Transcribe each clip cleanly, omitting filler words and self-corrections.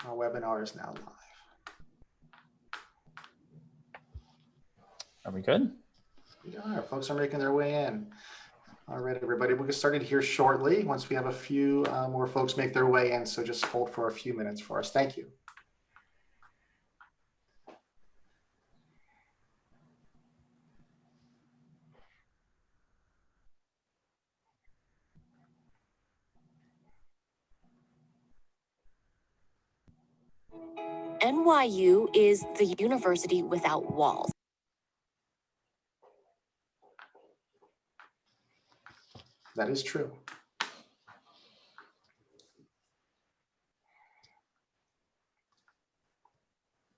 Our webinar is now live. Are we good? We are. Folks are making their way in. All right, everybody, we'll get started here shortly once we have a few more folks make their way in. So just hold for a few minutes for us. Thank you. NYU is the university without walls. That is true.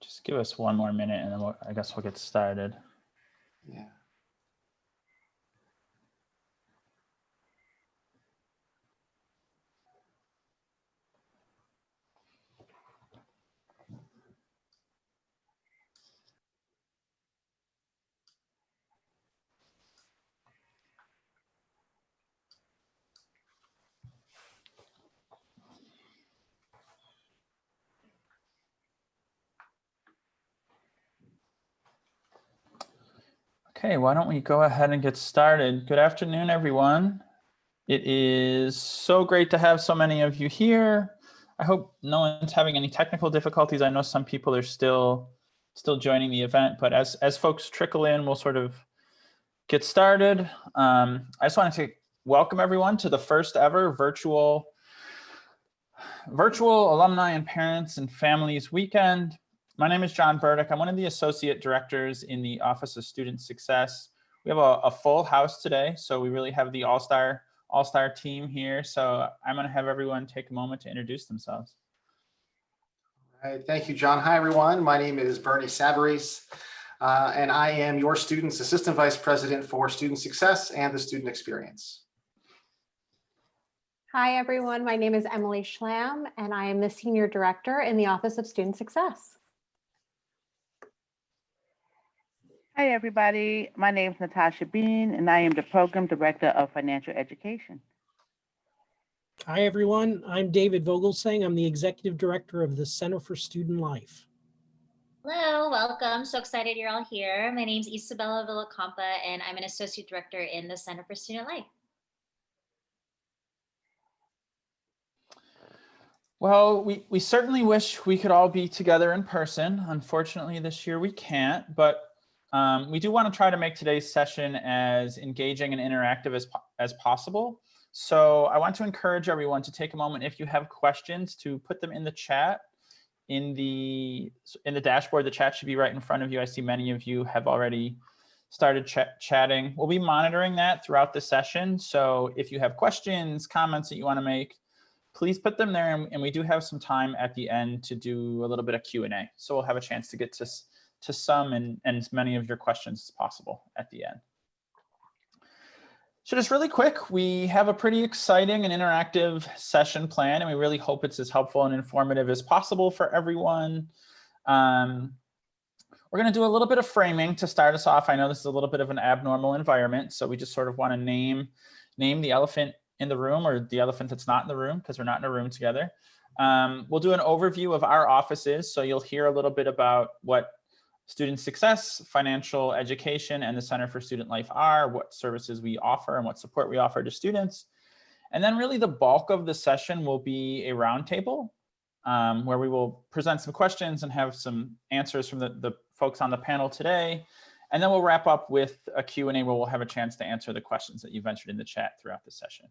Just give us one more minute and then I guess we'll get started. Yeah. Okay, why don't we go ahead and get started. Good afternoon, everyone. It is so great to have so many of you here. I hope no one's having any technical difficulties. I know some people are still joining the event, but as folks trickle in, we'll sort of get started. I just wanted to welcome everyone to the first ever virtual Alumni and Parents and Families Weekend. My name is John Burdick. I'm one of the associate directors in the Office of Student Success. We have a full house today, so we really have the all-star team here. So I'm going to have everyone take a moment to introduce themselves. All right, thank you, John. Hi, everyone. My name is Bernie Savarese, and I am your student's Assistant Vice President for Student Success and the Student Experience. Hi, everyone. My name is Emily Schlamm, and I am the Senior Director in the Office of Student Success. Hi, everybody. My name is Natasha Bean, and I am the Program Director of Financial Education. Hi, everyone. I'm David Vogelsang. I'm the Executive Director of the Center for Student Life. Hello, welcome. So excited you're all here. My name is Isabella Villacampa, and I'm an Associate Director in the Center for Student Life. Well, we certainly wish we could all be together in person. Unfortunately, this year we can't, but we do want to try to make today's session as engaging and interactive as possible. So I want to encourage everyone to take a moment, if you have questions, to put them in the chat. In the dashboard, the chat should be right in front of you. I see many of you have already started chatting. We'll be monitoring that throughout the session. So if you have questions, comments that you want to make, please put them there. And we do have some time at the end to do a little bit of Q&A. So we'll have a chance to get to some and as many of your questions as possible at the end. So just really quick, we have a pretty exciting and interactive session planned, and we really hope it's as helpful and informative as possible for everyone. We're going to do a little bit of framing to start us off. I know this is a little bit of an abnormal environment, so we just sort of want to name the elephant in the room, or the elephant that's not in the room, because we're not in a room together. We'll do an overview of our offices, so you'll hear a little bit about what Student Success, Financial Education, and the Center for Student Life are, what services we offer and what support we offer to students. And then really the bulk of the session will be a roundtable where we will present some questions and have some answers from the folks on the panel today. And then we'll wrap up with a Q&A where we'll have a chance to answer the questions that you've entered in the chat throughout the session.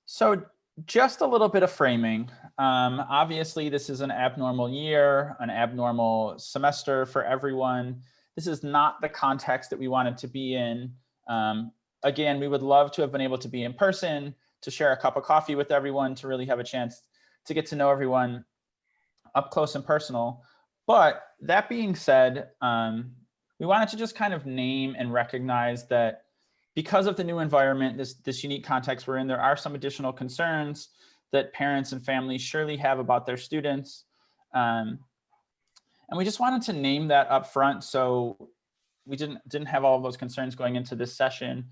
So just a little bit of framing. Obviously, this is an abnormal year, an abnormal semester for everyone. This is not the context that we wanted to be in. Again, we would love to have been able to be in person, to share a cup of coffee with everyone, to really have a chance to get to know everyone up close and personal. But that being said, we wanted to just kind of name and recognize that because of the new environment, this unique context we're in, there are some additional concerns that parents and families surely have about their students. And we just wanted to name that up front, so we didn't have all of those concerns going into this session.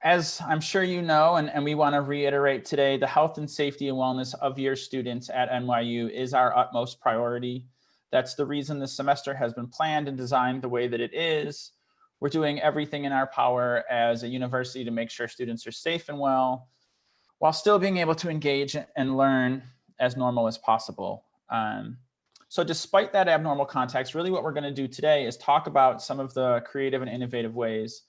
As I'm sure you know, and we want to reiterate today, the health and safety and wellness of your students at NYU is our utmost priority. That's the reason this semester has been planned and designed the way that it is. We're doing everything in our power as a university to make sure students are safe and well, while still being able to engage and learn as normal as possible. So despite that abnormal context, really what we're going to do today is talk about some of the creative and innovative ways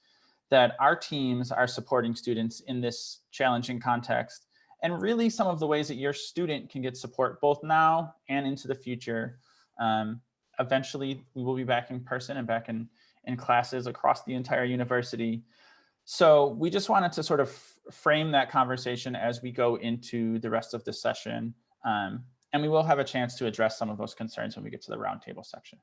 that our teams are supporting students in this challenging context, and really some of the ways that your student can get support both now and into the future. Eventually, we will be back in person and back in classes across the entire university. So we just wanted to sort of frame that conversation as we go into the rest of the session. And we will have a chance to address some of those concerns when we get to the roundtable section.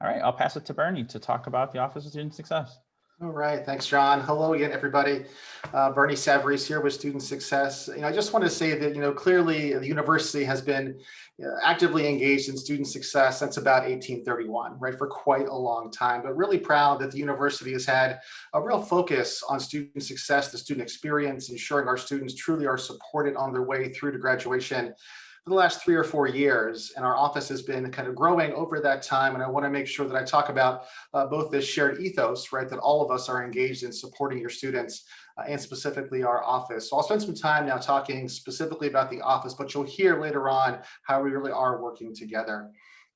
All right, I'll pass it to Bernie to talk about the Office of Student Success. All right, thanks, John. Hello again, everybody. Bernie Savarese here with Student Success. I just want to say that, clearly the university has been actively engaged in student success since about 1831, right, for quite a long time, but really proud that the university has had a real focus on student success, the student experience, ensuring our students truly are supported on their way through to graduation for the last 3 or 4 years. And our office has been kind of growing over that time. And I want to make sure that I talk about both this shared ethos, right, that all of us are engaged in supporting your students and specifically our office. So I'll spend some time now talking specifically about the office, but you'll hear later on how we really are working together.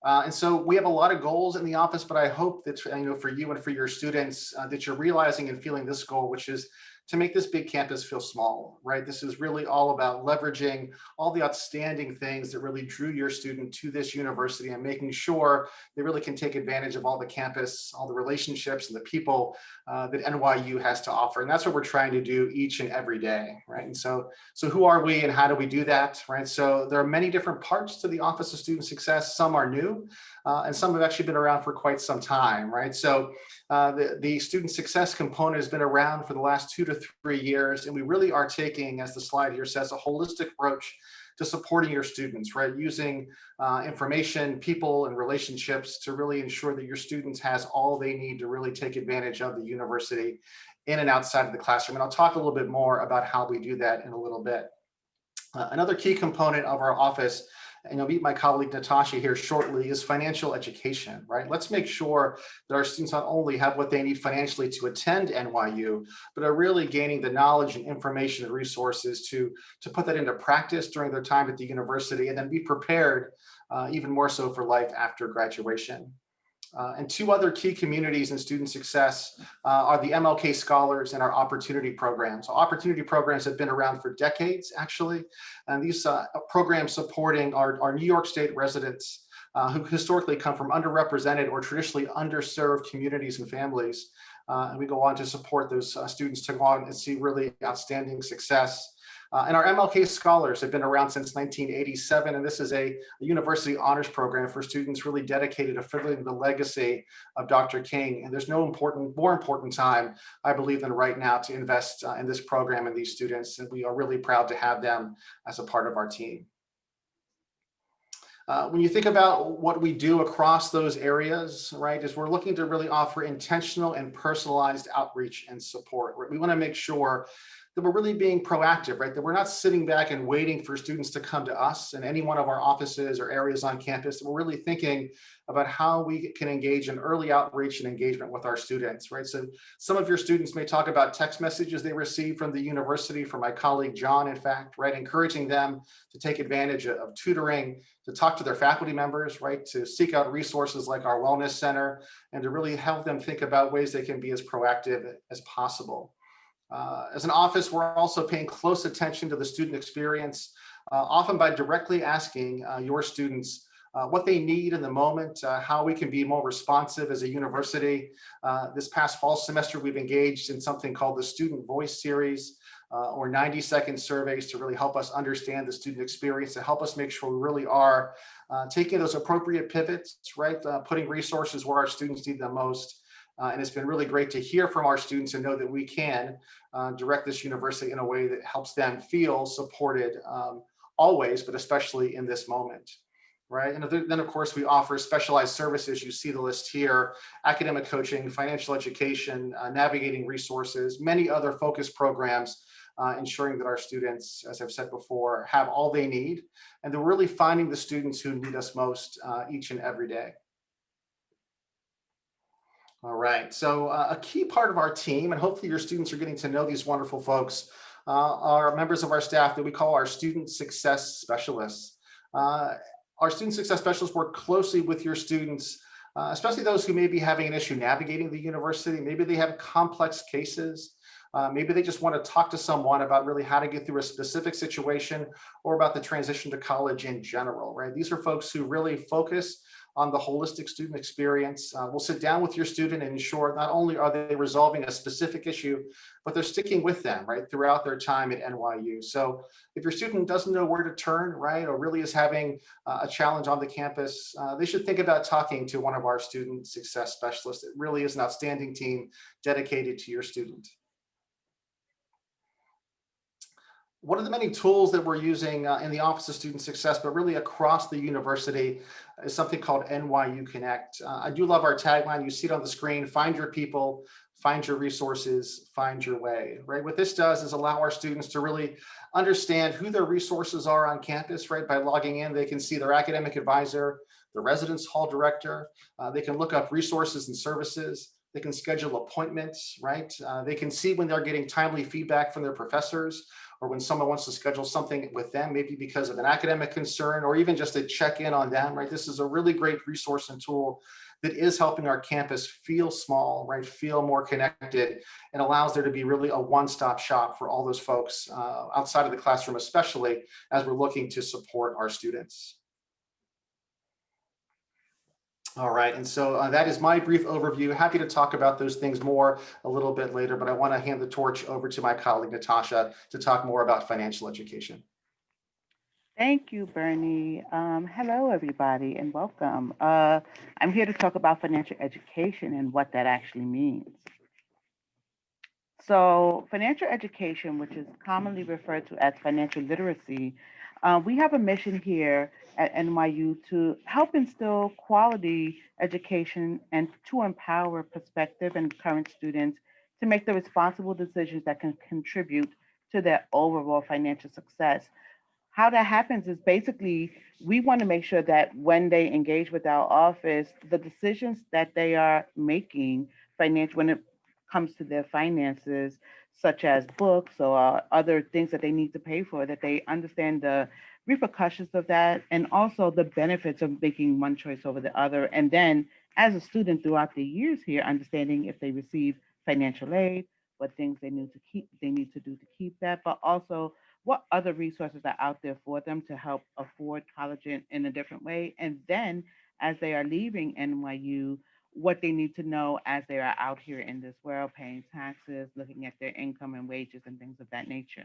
And so we have a lot of goals in the office, but I hope that, for you and for your students that you're realizing and feeling this goal, which is to make this big campus feel small, right? This is really all about leveraging all the outstanding things that really drew your student to this university and making sure they really can take advantage of all the campus, all the relationships and the people that NYU has to offer. And that's what we're trying to do each and every day, right? And so who are we and how do we do that, right? So there are many different parts to the Office of Student Success. Some are new and some have actually been around for quite some time, right? So the student success component has been around for the last 2 to 3 years, and we really are taking, as the slide here says, a holistic approach to supporting your students, right? Using information, people, and relationships to really ensure that your students has all they need to really take advantage of the university in and outside of the classroom. And I'll talk a little bit more about how we do that in a little bit. Another key component of our office, and you'll meet my colleague Natasha here shortly, is financial education, right? Let's make sure that our students not only have what they need financially to attend NYU, but are really gaining the knowledge and information and resources to put that into practice during their time at the university and then be prepared even more so for life after graduation. And 2 other key communities in student success are the MLK Scholars and our opportunity programs. So opportunity programs have been around for decades, actually. And these programs supporting our New York State residents who historically come from underrepresented or traditionally underserved communities and families. And we go on to support those students to go on and see really outstanding success. And our MLK Scholars have been around since 1987, and this is a university honors program for students really dedicated to fulfilling the legacy of Dr. King. And there's no more important time, I believe, than right now to invest in this program and these students, and we are really proud to have them as a part of our team. When you think about what we do across those areas, right, is we're looking to really offer intentional and personalized outreach and support. We want to make sure that we're really being proactive, right? That we're not sitting back and waiting for students to come to us in any one of our offices or areas on campus. That we're really thinking about how we can engage in early outreach and engagement with our students, right? So some of your students may talk about text messages they receive from the university, from my colleague John, in fact, right? Encouraging them to take advantage of tutoring, to talk to their faculty members, right? To seek out resources like our Wellness Center, and to really help them think about ways they can be as proactive as possible. As an office, we're also paying close attention to the student experience, often by directly asking your students what they need in the moment, how we can be more responsive as a university. This past fall semester, we've engaged in something called the Student Voice Series, or 90-second surveys to really help us understand the student experience, to help us make sure we really are taking those appropriate pivots, right? Putting resources where our students need them most. And it's been really great to hear from our students and know that we can direct this university in a way that helps them feel supported always, but especially in this moment. right? And then of course we offer specialized services. You see the list here: academic coaching, financial education, navigating resources, many other focus programs, ensuring that our students, as I've said before, have all they need, and they're really finding the students who need us most each and every day. All right, so a key part of our team, and hopefully your students are getting to know these wonderful folks, are members of our staff that we call our student success specialists. Uh, our student success specialists work closely with your students, especially those who may be having an issue navigating the university. Maybe they have complex cases. Maybe they just want to talk to someone about really how to get through a specific situation, or about the transition to college in general, right? These are folks who really focus on the holistic student experience. We'll sit down with your student and ensure not only are they resolving a specific issue, but they're sticking with them, right, throughout their time at NYU. So if your student doesn't know where to turn, right, or really is having a challenge on the campus, they should think about talking to one of our student success specialists. It really is an outstanding team dedicated to your student. One of the many tools that we're using in the Office of Student Success, but really across the university, is something called NYU Connect. I do love our tagline. You see it on the screen: find your people, find your resources, find your way, right? What this does is allow our students to really understand who their resources are on campus, right? By logging in, they can see their academic advisor, the residence hall director. They can look up resources and services. They can schedule appointments, right? They can see when they're getting timely feedback from their professors, or when someone wants to schedule something with them, maybe because of an academic concern, or even just to check in on them, right? This is a really great resource and tool that is helping our campus feel small, right? Feel more connected, and allows there to be really a one-stop shop for all those folks outside of the classroom, especially as we're looking to support our students. All right, and so that is my brief overview. Happy to talk about those things more a little bit later, but I want to hand the torch over to my colleague, Natasha, to talk more about financial education. Thank you, Bernie. Hello, everybody, and welcome. I'm here to talk about financial education and what that actually means. So, financial education, which is commonly referred to as financial literacy, we have a mission here at NYU to help instill quality education and to empower prospective and current students to make the responsible decisions that can contribute to their overall financial success. How that happens is basically we want to make sure that when they engage with our office, the decisions that they are making financial when it comes to their finances, such as books or other things that they need to pay for, that they understand the repercussions of that and also the benefits of making one choice over the other. And then as a student throughout the years here, understanding if they receive financial aid, what things they need to do to keep that, but also what other resources are out there for them to help afford college in a different way. And then as they are leaving NYU, what they need to know as they are out here in this world, paying taxes, looking at their income and wages and things of that nature.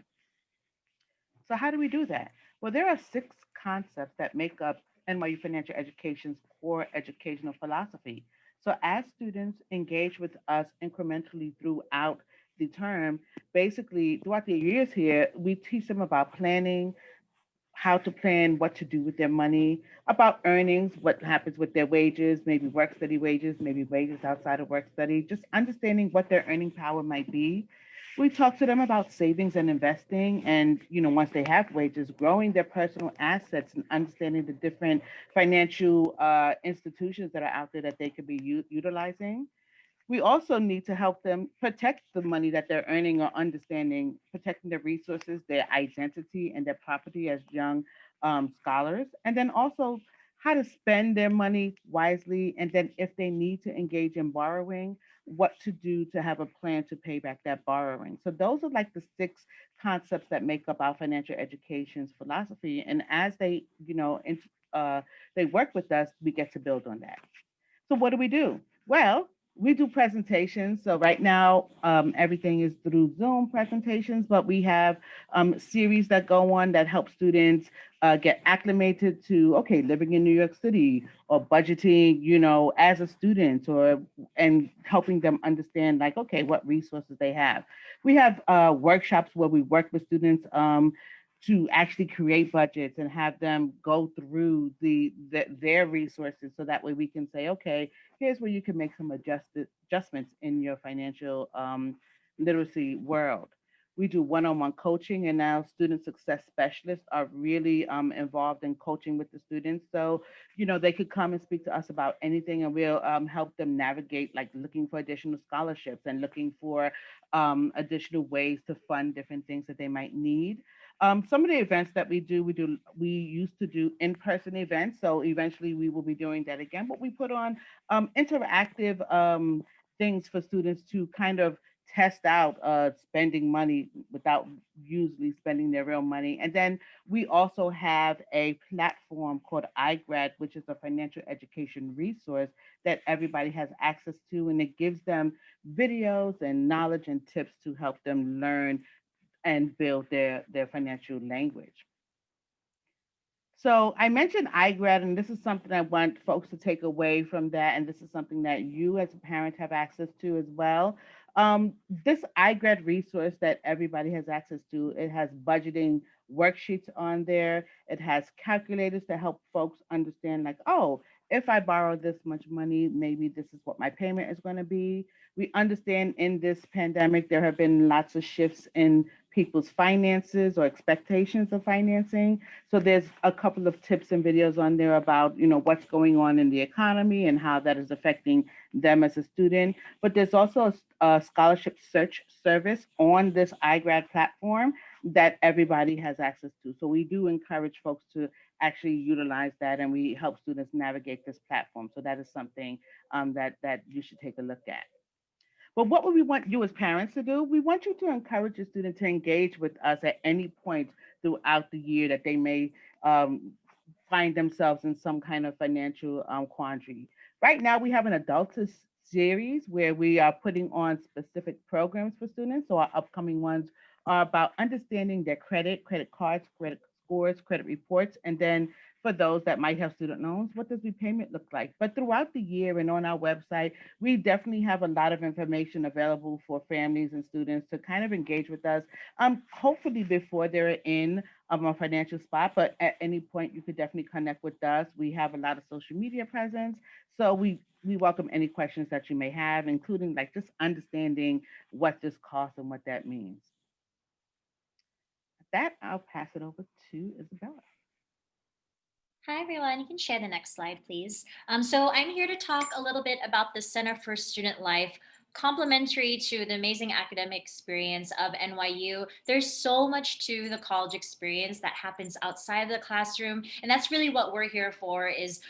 So how do we do that? Well, there are 6 concepts that make up NYU Financial Education's core educational philosophy. So as students engage with us incrementally throughout the term, basically throughout the years here, we teach them about planning, how to plan what to do with their money, about earnings, what happens with their wages, maybe work study wages, maybe wages outside of work study, just understanding what their earning power might be. We talk to them about savings and investing, and once they have wages, growing their personal assets and understanding the different financial institutions that are out there that they could be utilizing. We also need to help them protect the money that they're earning or understanding, protecting their resources, their identity, and their property as young scholars. And then also how to spend their money wisely. And then if they need to engage in borrowing, what to do to have a plan to pay back that borrowing. So those are like the 6 concepts that make up our financial education's philosophy. And as they work with us, we get to build on that. So what do? Well, we do presentations. So right now, everything is through Zoom presentations, but we have series that go on that help students get acclimated to, okay, living in New York City or budgeting, as a student and helping them understand like, okay, what resources they have. We have workshops where we work with students to actually create budgets and have them go through their resources, so that way we can say, okay, here's where you can make some adjustments in your financial literacy world. We do one-on-one coaching, and now student success specialists are really involved in coaching with the students. So, they could come and speak to us about anything, and we'll help them navigate, like looking for additional scholarships and looking for additional ways to fund different things that they might need. Some of the events that we used to do in-person events. So eventually we will be doing that again, but we put on interactive things for students to kind of test out spending money without usually spending their real money. And then we also have a platform called iGrad, which is a financial education resource that everybody has access to, and it gives them videos and knowledge and tips to help them learn and build their financial language. So I mentioned iGrad, and this is something I want folks to take away from that, and this is something that you as a parent have access to as well. This iGrad resource that everybody has access to, it has budgeting worksheets on there. It has calculators to help folks understand, like, oh, if I borrow this much money, maybe this is what my payment is going to be. We understand in this pandemic, there have been lots of shifts in people's finances or expectations of financing. So there's a couple of tips and videos on there about, what's going on in the economy and how that is affecting them as a student. But there's also a scholarship search service on this iGrad platform that everybody has access to. So we do encourage folks to actually utilize that, and we help students navigate this platform. So that is something that you should take a look at. But what would we want you as parents to do? We want you to encourage your student to engage with us at any point throughout the year that they may find themselves in some kind of financial quandary. Right now, we have an adultist series where we are putting on specific programs for students. So our upcoming ones are about understanding their credit cards, credit scores, credit reports, and then for those that might have student loans, what does repayment look like? But throughout the year and on our website, we definitely have a lot of information available for families and students to kind of engage with us, hopefully before they're in a financial spot, but at any point you could definitely connect with us. We have a lot of social media presence, so we welcome any questions that you may have, including like just understanding what this costs and what that means. With that, I'll pass it over to Isabella. Hi, everyone. You can share the next slide, please. So I'm here to talk a little bit about the Center for Student Life. Complementary to the amazing academic experience of NYU, there's so much to the college experience that happens outside of the classroom. And that's really what we're here for, is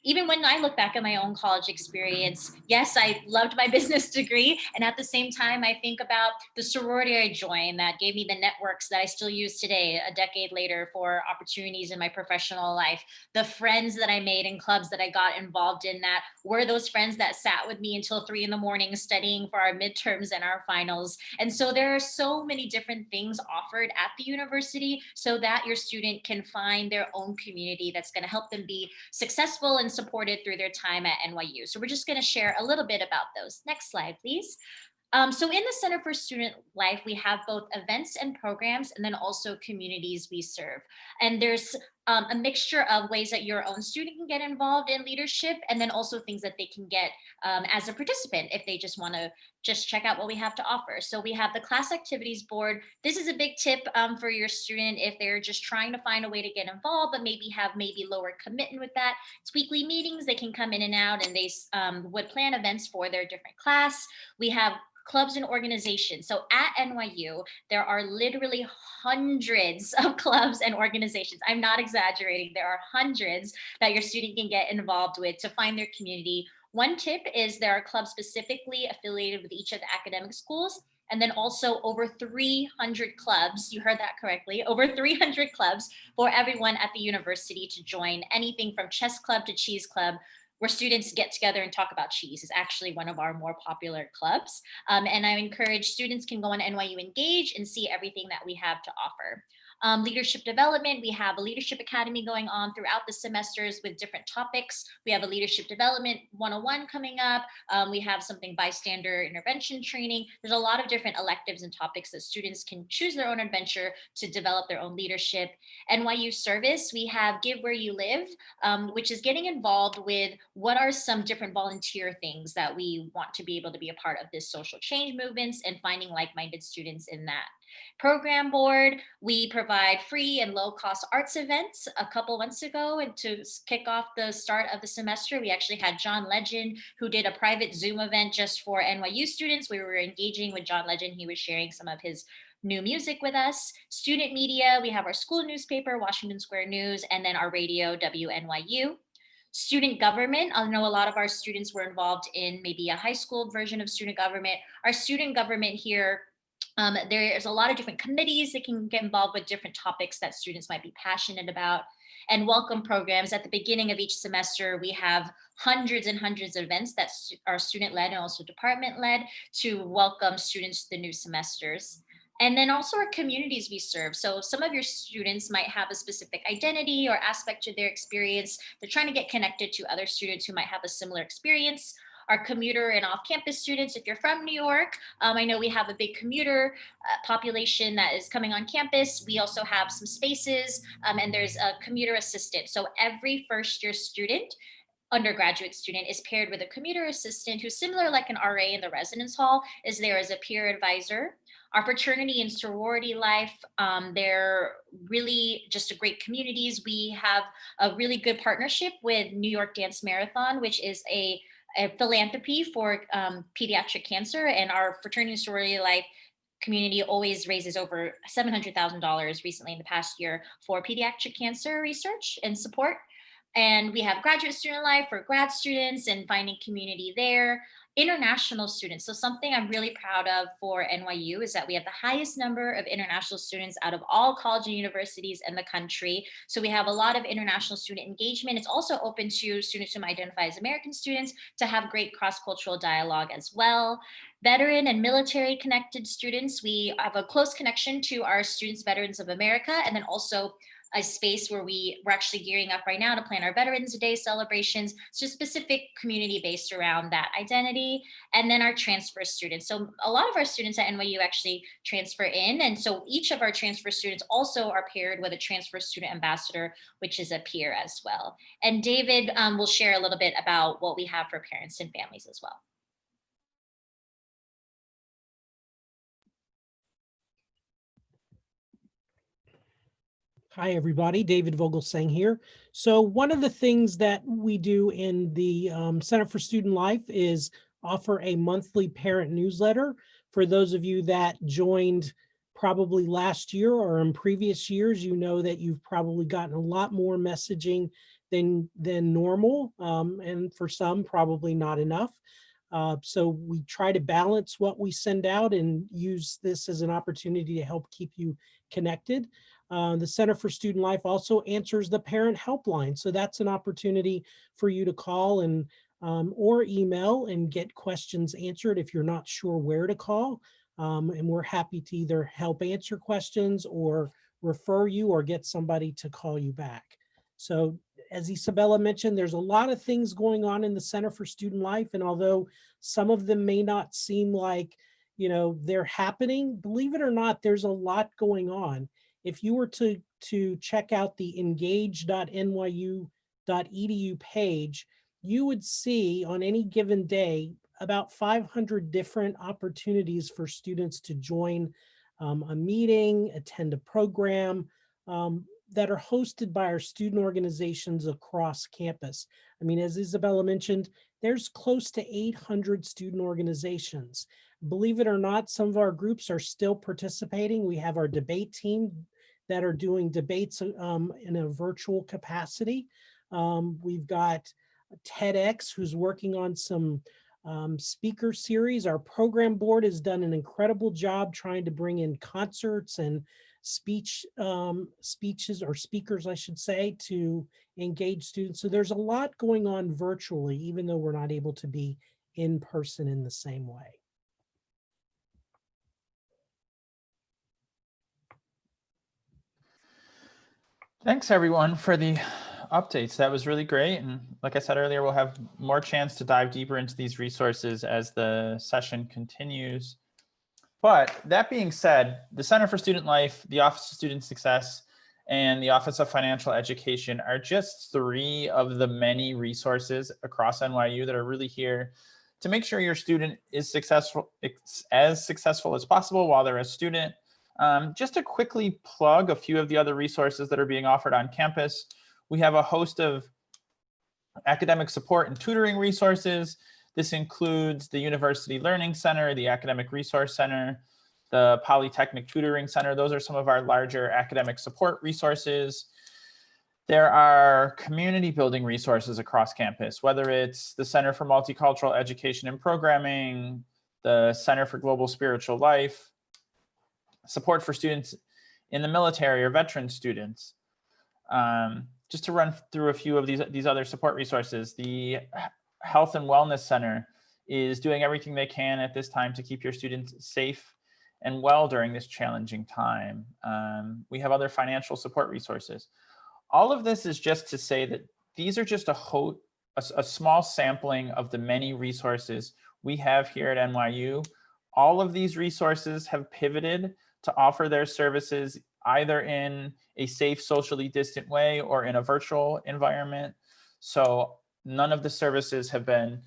even when I look back at my own college experience, yes, I loved my business degree. And at the same time, I think about the sorority I joined that gave me the networks that I still use today, a decade later, for opportunities in my professional life. The friends that I made in clubs that I got involved in that were those friends that sat with me until 3 a.m. studying for our midterms and our finals. And so there are so many different things offered at the university so that your student can find their own community that's going to help them be successful and supported through their time at NYU. So we're just going to share a little bit about those. Next slide, please. So in the Center for Student Life, we have both events and programs, and then also communities we serve. And there's a mixture of ways that your own student can get involved in leadership, and then also things that they can get as a participant if they just want to just check out what we have to offer. So we have the class activities board. This is a big tip for your student if they're just trying to find a way to get involved, but maybe have lower commitment with that. It's weekly meetings. They can come in and out, and they would plan events for their different class. We have clubs and organizations. So at NYU, there are literally hundreds of clubs and organizations. I'm not exaggerating. There are hundreds that your student can get involved with to find their community. One tip is there are clubs specifically affiliated with each of the academic schools. And then also over 300 clubs, you heard that correctly, over 300 clubs for everyone at the university to join, anything from chess club to cheese club, where students get together and talk about cheese. Is actually one of our more popular clubs. And I encourage students can go on NYU Engage and see everything that we have to offer. Leadership development, we have a leadership academy going on throughout the semesters with different topics. We have a leadership development 101 coming up. We have something bystander intervention training. There's a lot of different electives and topics that students can choose their own adventure to develop their own leadership. NYU service, we have Give Where You Live, which is getting involved with what are some different volunteer things that we want to be able to be a part of this social change movements and finding like-minded students in that. Program board, we provide free and low-cost arts events. A couple months ago, and to kick off the start of the semester, we actually had John Legend, who did a private Zoom event just for NYU students. We were engaging with John Legend. He was sharing some of his new music with us. Student media, we have our school newspaper, Washington Square News, and then our radio, WNYU. Student government, I know a lot of our students were involved in maybe a high school version of student government. Our student government here, there's a lot of different committees that can get involved with different topics that students might be passionate about. And welcome programs. At the beginning of each semester, we have hundreds and hundreds of events that are student-led and also department-led to welcome students to the new semesters. And then also our communities we serve. So some of your students might have a specific identity or aspect to their experience. They're trying to get connected to other students who might have a similar experience. Our commuter and off-campus students, if you're from New York, I know we have a big commuter population that is coming on campus. We also have some spaces and there's a commuter assistant. So every first-year student, undergraduate student, is paired with a commuter assistant who's similar like an RA in the residence hall, is there as a peer advisor. Our fraternity and sorority life, they're really just a great communities. We have a really good partnership with New York Dance Marathon, which is a philanthropy for pediatric cancer, and our fraternity and sorority life community always raises over $700,000 recently in the past year for pediatric cancer research and support. And we have graduate student life for grad students and finding community there. International students. So something I'm really proud of for NYU is that we have the highest number of international students out of all college and universities in the country. So we have a lot of international student engagement. It's also open to students who identify as American students to have great cross-cultural dialogue as well. Veteran and military connected students, we have a close connection to our Students Veterans of America, and then also a space where we're actually gearing up right now to plan our Veterans Day celebrations, so specific community based around that identity. And then our transfer students. So a lot of our students at NYU actually transfer in. And so each of our transfer students also are paired with a transfer student ambassador, which is a peer as well. And David will share a little bit about what we have for parents and families as well. Hi, everybody. David Vogelsang here. So one of the things that we do in the Center for Student Life is offer a monthly parent newsletter. For those of you that joined probably last year or in previous years, you know that you've probably gotten a lot more messaging than normal, and for some, probably not enough. So we try to balance what we send out and use this as an opportunity to help keep you connected. The Center for Student Life also answers the parent helpline. So that's an opportunity for you to call and or email and get questions answered if you're not sure where to call. And we're happy to either help answer questions or refer you or get somebody to call you back. So as Isabella mentioned, there's a lot of things going on in the Center for Student Life. And although some of them may not seem like, you know, they're happening, believe it or not, there's a lot going on. If you were to check out the engage.nyu.edu page, you would see on any given day about 500 different opportunities for students to join a meeting, attend a program that are hosted by our student organizations across campus. I mean, as Isabella mentioned, there's close to 800 student organizations. Believe it or not, some of our groups are still participating. We have our debate team that are doing debates in a virtual capacity. We've got TEDx, who's working on some speaker series. Our program board has done an incredible job trying to bring in concerts and speeches or speakers, I should say, to engage students. So there's a lot going on virtually, even though we're not able to be in person in the same way. Thanks everyone for the updates. That was really great. And like I said earlier, we'll have more chance to dive deeper into these resources as the session continues. But that being said, the Center for Student Life, the Office of Student Success, and the Office of Financial Education are just 3 of the many resources across NYU that are really here to make sure your student is as successful as possible while they're a student. Just to quickly plug a few of the other resources that are being offered on campus, we have a host of academic support and tutoring resources. This includes the University Learning Center, the Academic Resource Center, the Polytechnic Tutoring Center. Those are some of our larger academic support resources. There are community building resources across campus, whether it's the Center for Multicultural Education and Programming, the Center for Global Spiritual Life, support for students in the military or veteran students. Just to run through a few of these other support resources, the Health and Wellness Center is doing everything they can at this time to keep your students safe and well during this challenging time. We have other financial support resources. All of this is just to say that these are just a small sampling of the many resources we have here at NYU. All of these resources have pivoted to offer their services either in a safe, socially distant way or in a virtual environment. So none of the services have been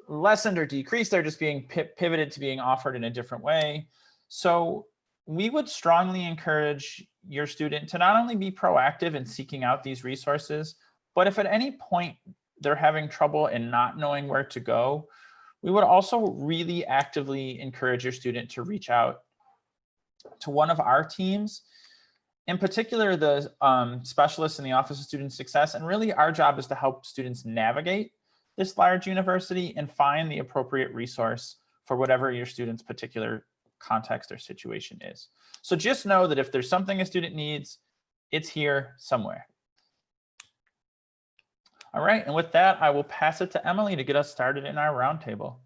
lessened or decreased. They're just being pivoted to being offered in a different way. So we would strongly encourage your student to not only be proactive in seeking out these resources, but if at any point they're having trouble in not knowing where to go, we would also really actively encourage your student to reach out to one of our teams, in particular the specialists in the Office of Student Success. And really our job is to help students navigate this large university and find the appropriate resource for whatever your student's particular context or situation is. So just know that if there's something a student needs, it's here somewhere. All right, and with that, I will pass it to Emily to get us started in our roundtable.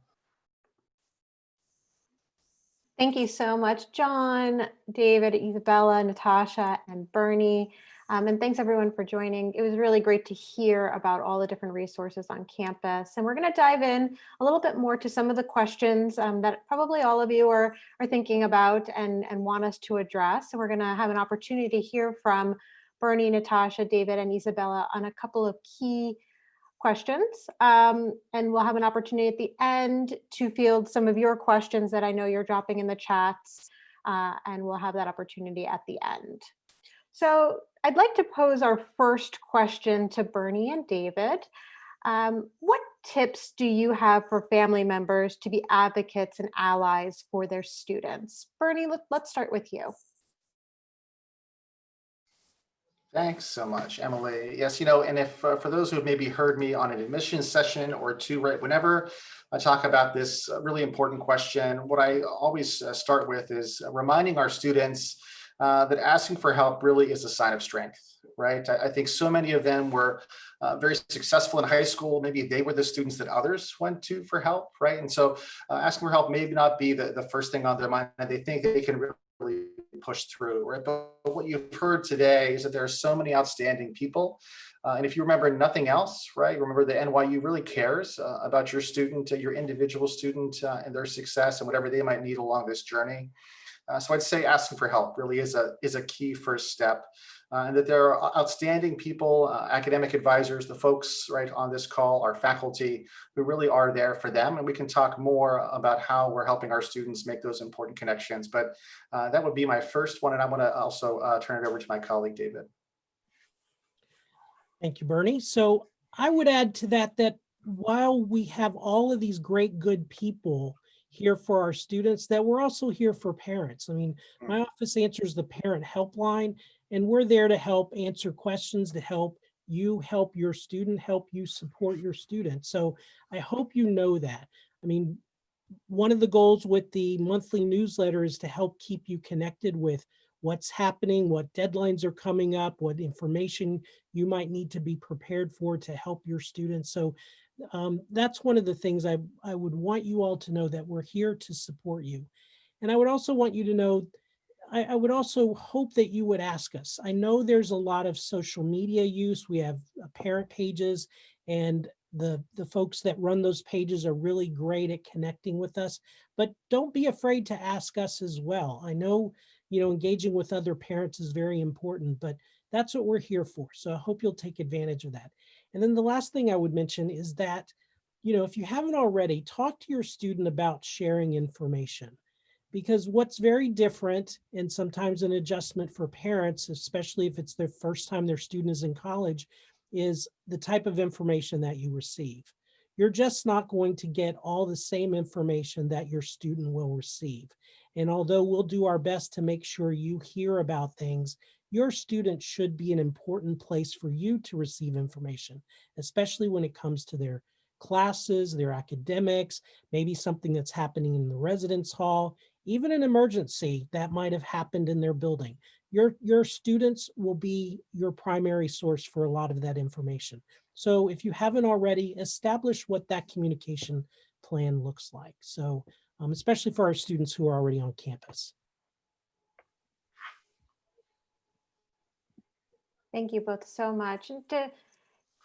Thank you so much, John, David, Isabella, Natasha, and Bernie. And thanks everyone for joining. It was really great to hear about all the different resources on campus. And we're going to dive in a little bit more to some of the questions that probably all of you are thinking about and want us to address. So we're going to have an opportunity to hear from Bernie, Natasha, David, and Isabella on a couple of key questions. And we'll have an opportunity at the end to field some of your questions that I know you're dropping in the chats. And we'll have that opportunity at the end. So I'd like to pose our first question to Bernie and David. What tips do you have for family members to be advocates and allies for their students? Bernie, let's start with you. Thanks so much, Emily. Yes, and if for those who have maybe heard me on an admissions session or two, right, whenever I talk about this really important question, what I always start with is reminding our students that asking for help really is a sign of strength, right? I think so many of them were very successful in high school. Maybe they were the students that others went to for help, right? And so asking for help may not be the first thing on their mind, and they think they can really push through, right? But what you've heard today is that there are so many outstanding people. And if you remember nothing else, right, remember that NYU really cares about your student, your individual student and their success and whatever they might need along this journey. So I'd say asking for help really is a key first step. And that there are outstanding people, academic advisors, the folks right on this call, our faculty, who really are there for them. And we can talk more about how we're helping our students make those important connections. But that would be my first one. And I want to also turn it over to my colleague, David. Thank you, Bernie. So I would add to that while we have all of these great, good people here for our students, that we're also here for parents. I mean, my office answers the parent helpline, and we're there to help answer questions, to help you help your student, help you support your student. So I hope you know that. I mean, one of the goals with the monthly newsletter is to help keep you connected with what's happening, what deadlines are coming up, what information you might need to be prepared for to help your students. So that's one of the things I would want you all to know, that we're here to support you. And I would also want you to know I would also hope that you would ask us. I know there's a lot of social media use. We have parent pages, and the folks that run those pages are really great at connecting with us, but don't be afraid to ask us as well. I know, engaging with other parents is very important, but that's what we're here for. So I hope you'll take advantage of that. And then the last thing I would mention is that, if you haven't already, talk to your student about sharing information. Because what's very different, and sometimes an adjustment for parents, especially if it's their first time their student is in college, is the type of information that you receive. You're just not going to get all the same information that your student will receive. And although we'll do our best to make sure you hear about things, your student should be an important place for you to receive information, especially when it comes to their classes, their academics, maybe something that's happening in the residence hall, even an emergency that might have happened in their building. Your students will be your primary source for a lot of that information. So if you haven't already, establish what that communication plan looks like. So especially for our students who are already on campus. Thank you both so much. And to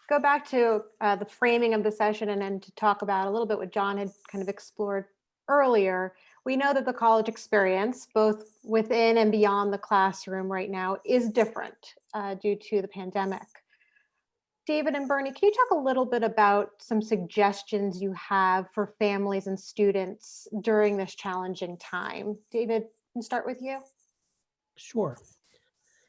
go back to the framing of the session, and then to talk about a little bit what John had kind of explored earlier, we know that the college experience, both within and beyond the classroom right now, is different due to the pandemic. David and Bernie, can you talk a little bit about some suggestions you have for families and students during this challenging time? David, can start with you. Sure.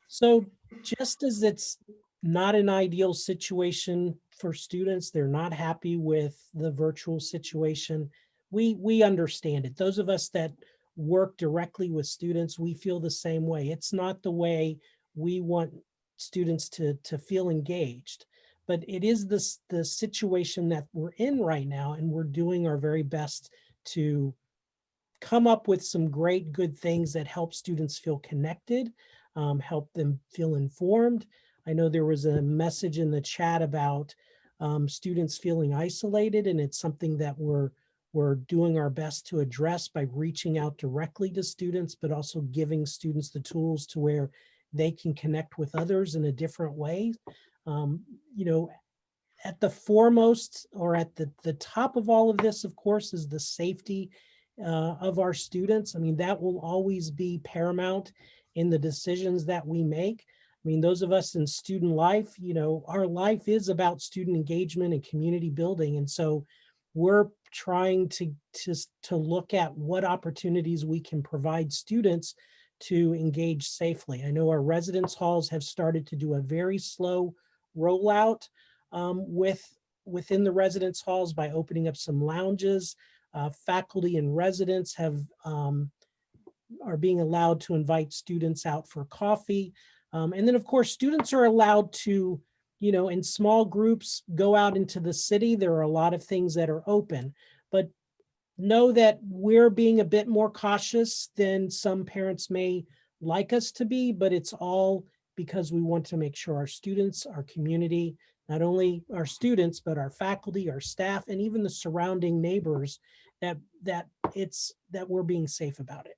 So just as it's not an ideal situation for students, they're not happy with the virtual situation, we understand it. Those of us that work directly with students, we feel the same way. It's not the way we want students to feel engaged, but it is the situation that we're in right now, and we're doing our very best to come up with some great, good things that help students feel connected, help them feel informed. I know there was a message in the chat about students feeling isolated, and it's something that we're doing our best to address by reaching out directly to students, but also giving students the tools to where they can connect with others in a different way. At the foremost, or at the top of all of this, of course, is the safety of our students. I mean, that will always be paramount in the decisions that we make. I mean, those of us in student life, our life is about student engagement and community building. And so we're trying to look at what opportunities we can provide students to engage safely. I know our residence halls have started to do a very slow rollout within the residence halls by opening up some lounges. Faculty and residents are being allowed to invite students out for coffee. And then of course, students are allowed to, in small groups, go out into the city. There are a lot of things that are open, but know that we're being a bit more cautious than some parents may like us to be, but it's all because we want to make sure our students, our community, not only our students, but our faculty, our staff, and even the surrounding neighbors, that we're being safe about it.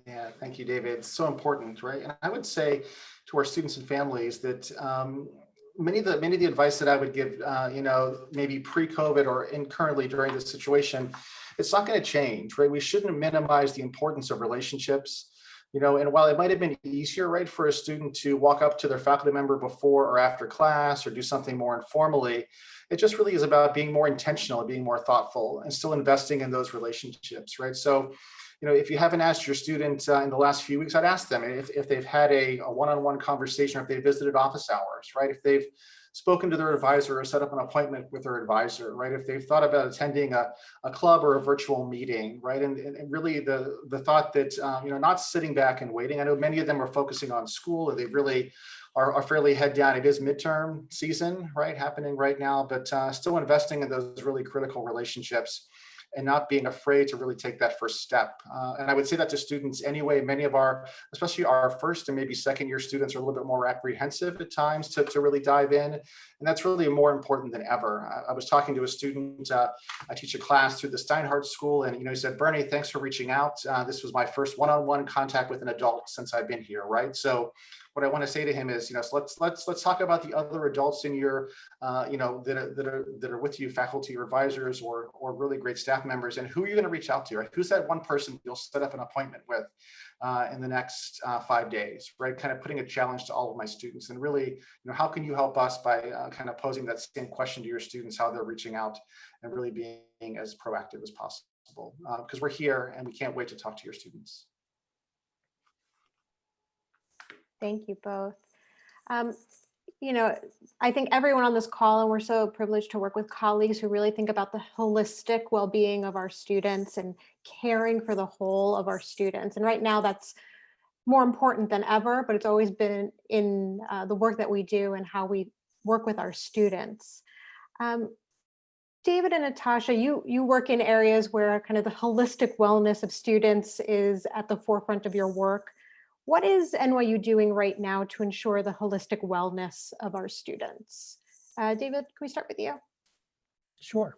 Yeah, thank you, David. It's so important, right? And I would say to our students and families that many of the advice that I would give, maybe pre-COVID or currently during this situation, it's not going to change, right? We shouldn't minimize the importance of relationships. And while it might have been easier, right, for a student to walk up to their faculty member before or after class or do something more informally, it just really is about being more intentional and being more thoughtful and still investing in those relationships, right? So, if you haven't asked your student in the last few weeks, I'd ask them if they've had a one-on-one conversation, or if they visited office hours, right? If they've spoken to their advisor or set up an appointment with their advisor, right? If they've thought about attending a club or a virtual meeting, right? And really the thought that, not sitting back and waiting. I know many of them are focusing on school, and they really are fairly head down. It is midterm season, right? Happening right now, but still investing in those really critical relationships. and not being afraid to really take that first step. And I would say that to students anyway. Many of our, especially our first and maybe second year students, are a little bit more apprehensive at times to really dive in. And that's really more important than ever. I was talking to a student, I teach a class through the Steinhardt School, and he said, Bernie, thanks for reaching out. This was my first one-on-one contact with an adult since I've been here, right? So what I want to say to him is, so let's talk about the other adults in your, that are with you, faculty or advisors or really great staff members, and who are you going to reach out to, right? Who's that one person you'll set up an appointment with in the next 5 days, right? Kind of putting a challenge to all of my students, and really, how can you help us by kind of posing that same question to your students, how they're reaching out, and really being as proactive as possible, because we're here and we can't wait to talk to your students. Thank you both. I think everyone on this call, and we're so privileged to work with colleagues who really think about the holistic well-being of our students and caring for the whole of our students. And right now that's more important than ever, but it's always been in the work that we do and how we work with our students. David and Natasha, you work in areas where kind of the holistic wellness of students is at the forefront of your work. What is NYU doing right now to ensure the holistic wellness of our students? David, can we start with you? Sure.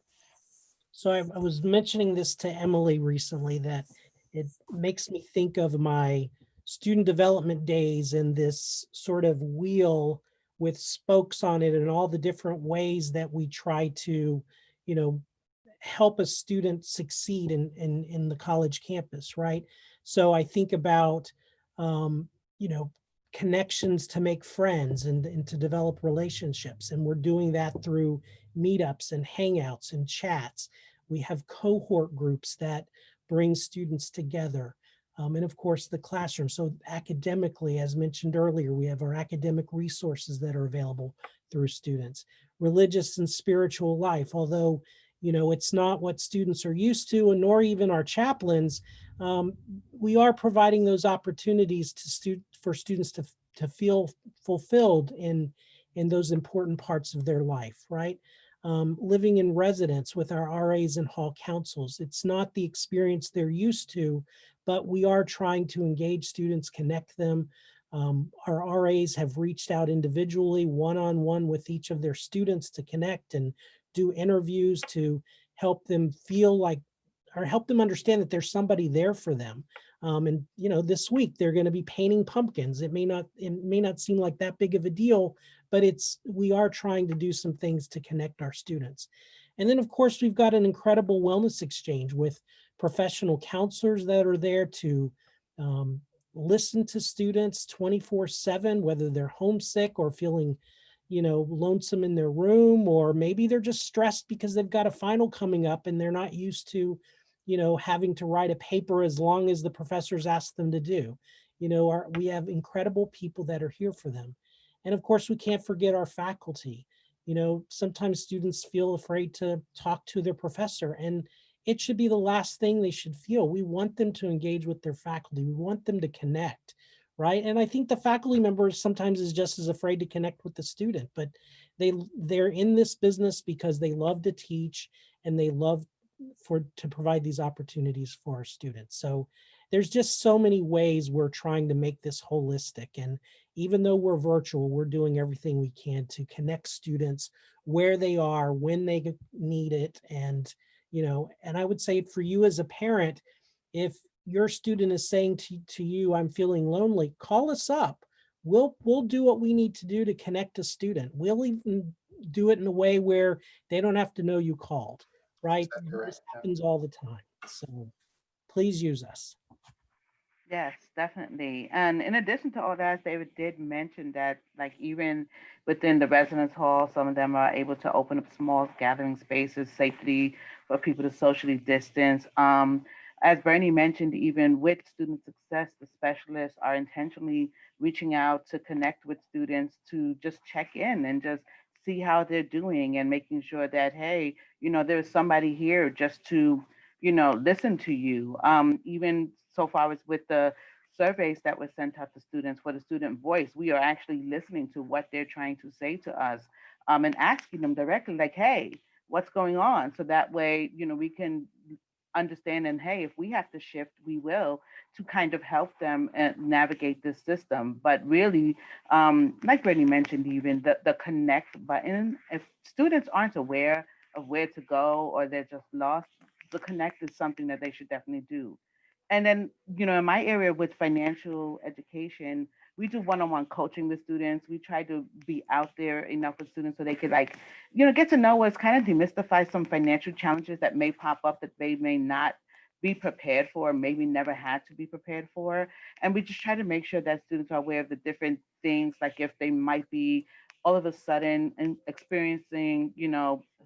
So I was mentioning this to Emily recently, that it makes me think of my student development days and this sort of wheel with spokes on it and all the different ways that we try to, help a student succeed in the college campus, right? So I think about connections to make friends and to develop relationships. And we're doing that through meetups and hangouts and chats. We have cohort groups that bring students together. And of course, the classroom. So academically, as mentioned earlier, we have our academic resources that are available through students. Religious and spiritual life, although it's not what students are used to, and nor even our chaplains, we are providing those opportunities for students to feel fulfilled in those important parts of their life, right? Living in residence with our RAs and hall councils. It's not the experience they're used to, but we are trying to engage students, connect them. Our RAs have reached out individually, one-on-one with each of their students to connect and do interviews to help them feel like, or help them understand that there's somebody there for them. And this week they're going to be painting pumpkins. It may not seem like that big of a deal, but we are trying to do some things to connect our students. And then of course we've got an incredible wellness exchange with professional counselors that are there to listen to students 24/7, whether they're homesick or feeling lonesome in their room, or maybe they're just stressed because they've got a final coming up and they're not used to, having to write a paper as long as the professors ask them to do. We have incredible people that are here for them. And of course, we can't forget our faculty. Sometimes students feel afraid to talk to their professor, and it should be the last thing they should feel. We want them to engage with their faculty. We want them to connect. Right. And I think the faculty member sometimes is just as afraid to connect with the student, but they're in this business because they love to teach and they love to provide these opportunities for our students. So there's just so many ways we're trying to make this holistic. And even though we're virtual, we're doing everything we can to connect students where they are, when they need it. And, and I would say for you as a parent, if your student is saying to you, I'm feeling lonely, call us up. We'll do what we need to do to connect a student. We'll even do it in a way where they don't have to know you called, right? Exactly right. This happens all the time. So please use us. Yes, definitely. And in addition to all that, David did mention that, like, even within the residence hall, some of them are able to open up small gathering spaces safely for people to socially distance. As Bernie mentioned, even with student success, the specialists are intentionally reaching out to connect with students to just check in and just see how they're doing, and making sure that, hey, there's somebody here just to, listen to you. Even so far as with the surveys that were sent out to students for the student voice, we are actually listening to what they're trying to say to us, and asking them directly, like, hey, what's going on? So that way, we can understanding, hey, if we have to shift, we will, to kind of help them navigate this system. But really, like Brittany mentioned, even the connect button, if students aren't aware of where to go or they're just lost, the connect is something that they should definitely do. And then, in my area with financial education, we do one-on-one coaching with students. We try to be out there enough with students so they could, like, get to know us, kind of demystify some financial challenges that may pop up that they may not be prepared for, maybe never had to be prepared for. And we just try to make sure that students are aware of the different things, like if they might be all of a sudden and experiencing,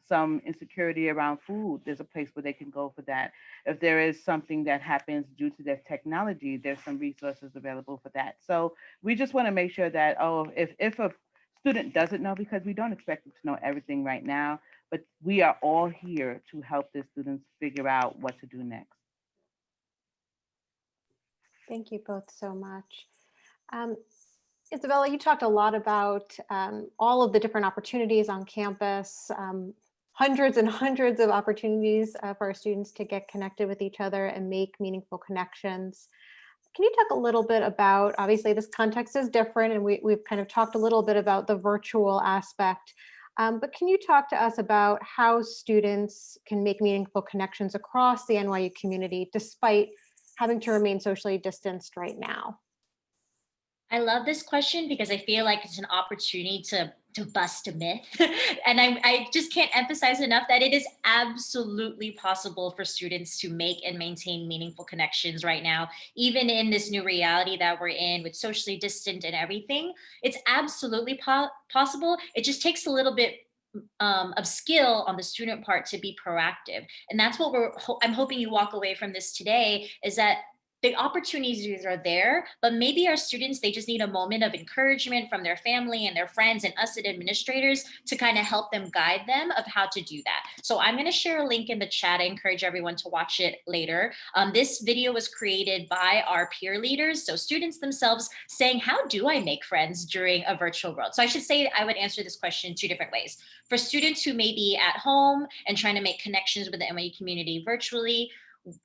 some insecurity around food, there's a place where they can go for that. If there is something that happens due to their technology, there's some resources available for that. So we just want to make sure that, if a student doesn't know, because we don't expect them to know everything right now, but we are all here to help the students figure out what to do next. Thank you both so much. Isabella, you talked a lot about all of the different opportunities on campus, hundreds and hundreds of opportunities for our students to get connected with each other and make meaningful connections. Can you talk a little bit about, obviously this context is different and we've kind of talked a little bit about the virtual aspect, but can you talk to us about how students can make meaningful connections across the NYU community despite having to remain socially distanced right now? I love this question because I feel like it's an opportunity to bust a myth. And I just can't emphasize enough that it is absolutely possible for students to make and maintain meaningful connections right now, even in this new reality that we're in with socially distant and everything. It's absolutely possible. It just takes a little bit of skill on the student part to be proactive. And that's what I'm hoping you walk away from this today, is that the opportunities are there, but maybe our students, they just need a moment of encouragement from their family and their friends and us as administrators to kind of help them, guide them of how to do that. So I'm going to share a link in the chat. I encourage everyone to watch it later. This video was created by our peer leaders, so students themselves saying, how do I make friends during a virtual world? So I should say I would answer this question 2 different ways. For students who may be at home and trying to make connections with the NYU community virtually,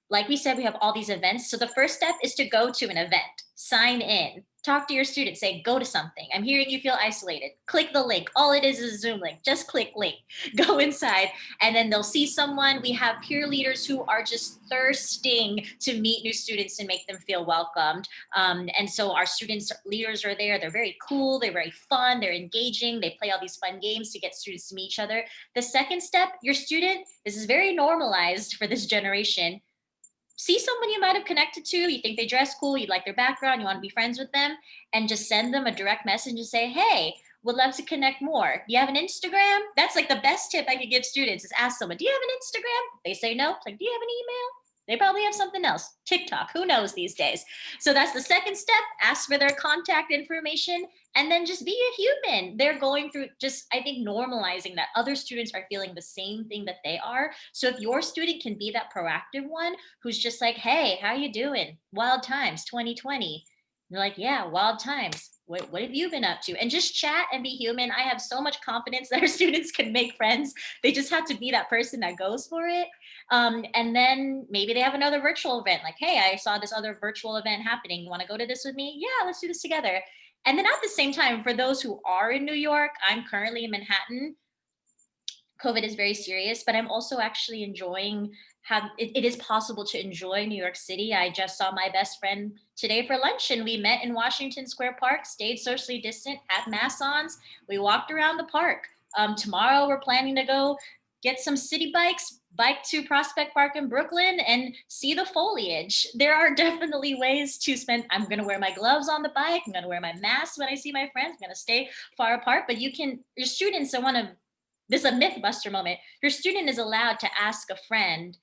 like we said, we have all these events. So the first step is to go to an event, sign in, talk to your students, say, go to something. I'm hearing you feel isolated. Click the link. All it is a Zoom link. Just click link, go inside, and then they'll see someone. We have peer leaders who are just thirsting to meet new students and make them feel welcomed. And so our students leaders are there. They're very cool. They're very fun. They're engaging. They play all these fun games to get students to meet each other. The second step, your student, this is very normalized for this generation. See someone you might have connected to, you think they dress cool, you like their background, you want to be friends with them, and just send them a direct message and say, hey, would love to connect more. Do you have an Instagram? That's like the best tip I could give students, is ask someone, do you have an Instagram? They say no. It's like, do you have an email? They probably have something else. TikTok, who knows these days? So that's the second step. Ask for their contact information and then just be a human. They're going through just, I think, normalizing that other students are feeling the same thing that they are. So if your student can be that proactive one who's just like, hey, how you doing? Wild times, 2020. They're like, yeah, wild times. What have you been up to? And just chat and be human. I have so much confidence that our students can make friends. They just have to be that person that goes for it. And then maybe they have another virtual event, like, hey, I saw this other virtual event happening. You want to go to this with me? Yeah, let's do this together. And then at the same time, for those who are in New York, I'm currently in Manhattan. COVID is very serious, but I'm also actually enjoying how it is possible to enjoy New York City. I just saw my best friend today for lunch and we met in Washington Square Park, stayed socially distant, had masks on. We walked around the park. Tomorrow we're planning to go get some city bikes, bike to Prospect Park in Brooklyn and see the foliage. There are definitely ways to spend. I'm going to wear my gloves on the bike. I'm going to wear my mask when I see my friends. I'm going to stay far apart, but your students, I want to, this is a myth buster moment. Your student is allowed to ask a friend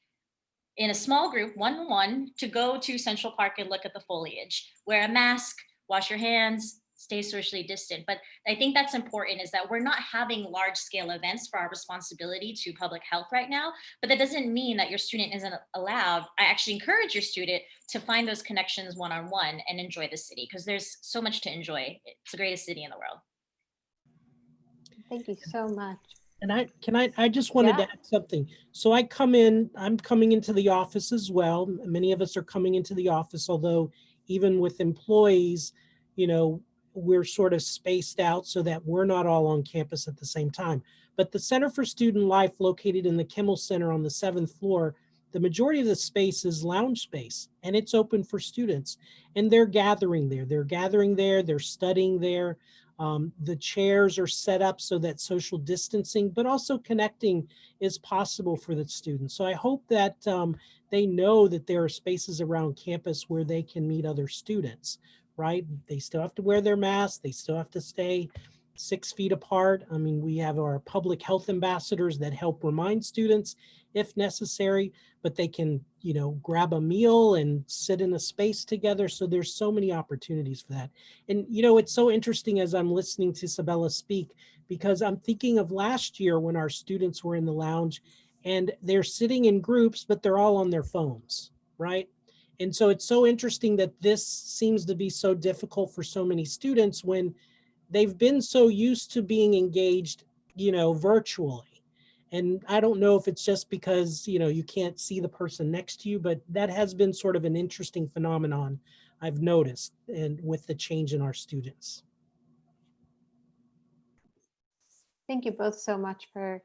in a small group, 1-on-1, to go to Central Park and look at the foliage. Wear a mask, wash your hands, stay socially distant. But I think that's important, is that we're not having large scale events for our responsibility to public health right now, but that doesn't mean that your student isn't allowed. I actually encourage your student to find those connections one-on-one and enjoy the city, because there's so much to enjoy. It's the greatest city in the world. Thank you so much. And I just wanted to Yeah. add something. So I'm coming into the office as well. Many of us are coming into the office, although even with employees, you know, we're sort of spaced out so that we're not all on campus at the same time. But the Center for Student Life, located in the Kimmel Center on the 7th floor, the majority of the space is lounge space, and it's open for students. And they're gathering there. They're studying there. The chairs are set up so that social distancing, but also connecting is possible for the students. So I hope that they know that there are spaces around campus where they can meet other students, right? They still have to wear their masks. They still have to stay 6 feet apart. I mean, we have our public health ambassadors that help remind students if necessary, but they can, you know, grab a meal and sit in a space together. So there's so many opportunities for that. And, you know, it's so interesting as I'm listening to Sabella speak, because I'm thinking of last year when our students were in the lounge and they're sitting in groups, but they're all on their phones, right? And so it's so interesting that this seems to be so difficult for so many students when they've been so used to being engaged, you know, virtually. And I don't know if it's just because, you know, you can't see the person next to you, but that has been sort of an interesting phenomenon I've noticed and with the change in our students. Thank you both so much for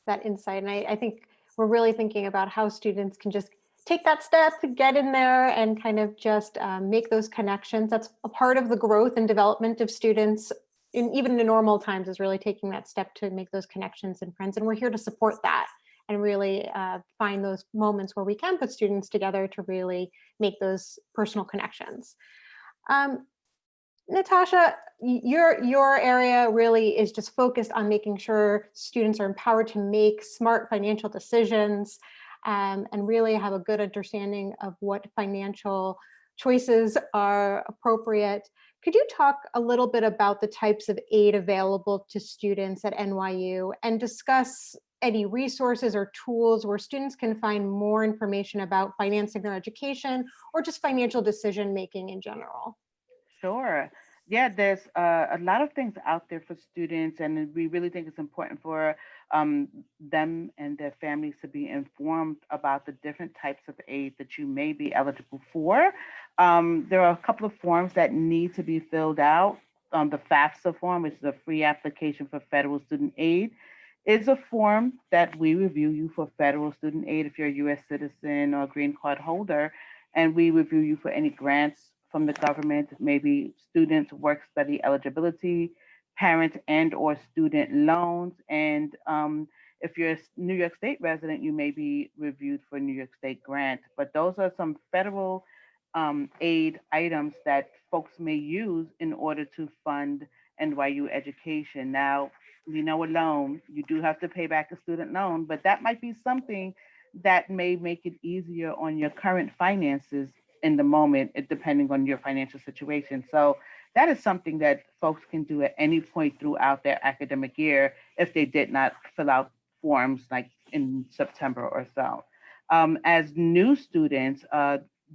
that insight. And I think we're really thinking about how students can just take that step, get in there and kind of just make those connections. That's a part of the growth and development of students even in normal times, is really taking that step to make those connections and friends. And we're here to support that and really find those moments where we can put students together to really make those personal connections. Natasha, your area really is just focused on making sure students are empowered to make smart financial decisions and really have a good understanding of what financial choices are appropriate. Could you talk a little bit about the types of aid available to students at NYU and discuss any resources or tools where students can find more information about financing their education or just financial decision making in general? Sure. Yeah, there's a lot of things out there for students, and we really think it's important for them and their families to be informed about the different types of aid that you may be eligible for. There are a couple of forms that need to be filled out. The FAFSA form, which is a free application for federal student aid, is a form that we review you for federal student aid if you're a U.S. citizen or a green card holder, and we review you for any grants from the government, maybe student work study eligibility, parent and or student loans, and if you're a New York State resident, you may be reviewed for New York State grant. But those are some federal aid items that folks may use in order to fund NYU education. Now, we know a loan, you do have to pay back a student loan, but that might be something that may make it easier on your current finances in the moment, depending on your financial situation. So that is something that folks can do at any point throughout their academic year if they did not fill out forms like in September or so. As new students,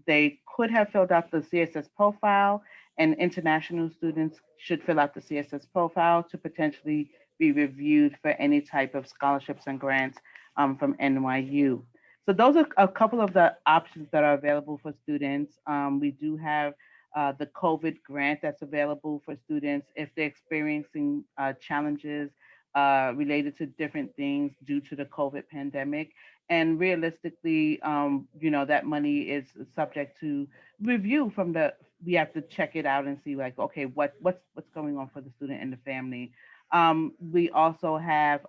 they could have filled out the CSS profile, and international students should fill out the CSS profile to potentially be reviewed for any type of scholarships and grants from NYU. So those are a couple of the options that are available for students. We do have the COVID grant that's available for students if they're experiencing challenges related to different things due to the COVID pandemic. And realistically, you know, that money is subject to review from the. We have to check it out and see, like, okay, what's going on for the student and the family. We also have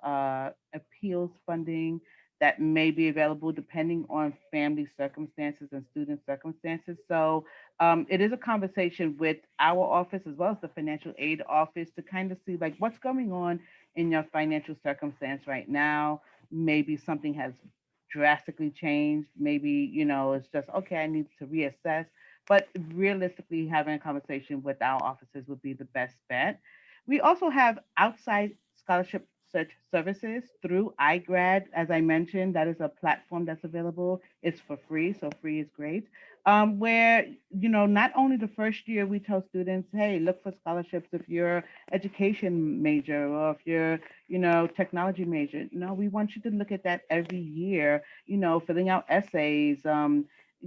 appeals funding that may be available depending on family circumstances and student circumstances. So it is a conversation with our office as well as the financial aid office to kind of see like what's going on in your financial circumstance right now. Maybe something has drastically changed. Maybe, you know, it's just, okay, I need to reassess. But realistically, having a conversation with our offices would be the best bet. We also have outside scholarship such services through iGrad. As I mentioned, that is a platform that's available. It's for free, so free is great. Where, not only the first year we tell students, hey, look for scholarships if you're education major or if you're, technology major. No, we want you to look at that every year, filling out essays,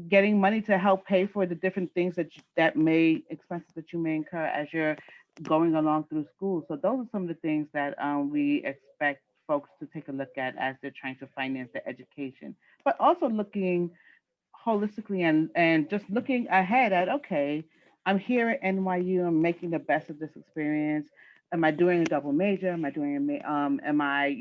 getting money to help pay for the different things expenses that you may incur as you're going along through school. So those are some of the things that we expect folks to take a look at as they're trying to finance their education, but also looking holistically and just looking ahead at, okay, I'm here at NYU, I'm making the best of this experience. Am I doing a double major? Am I doing am I,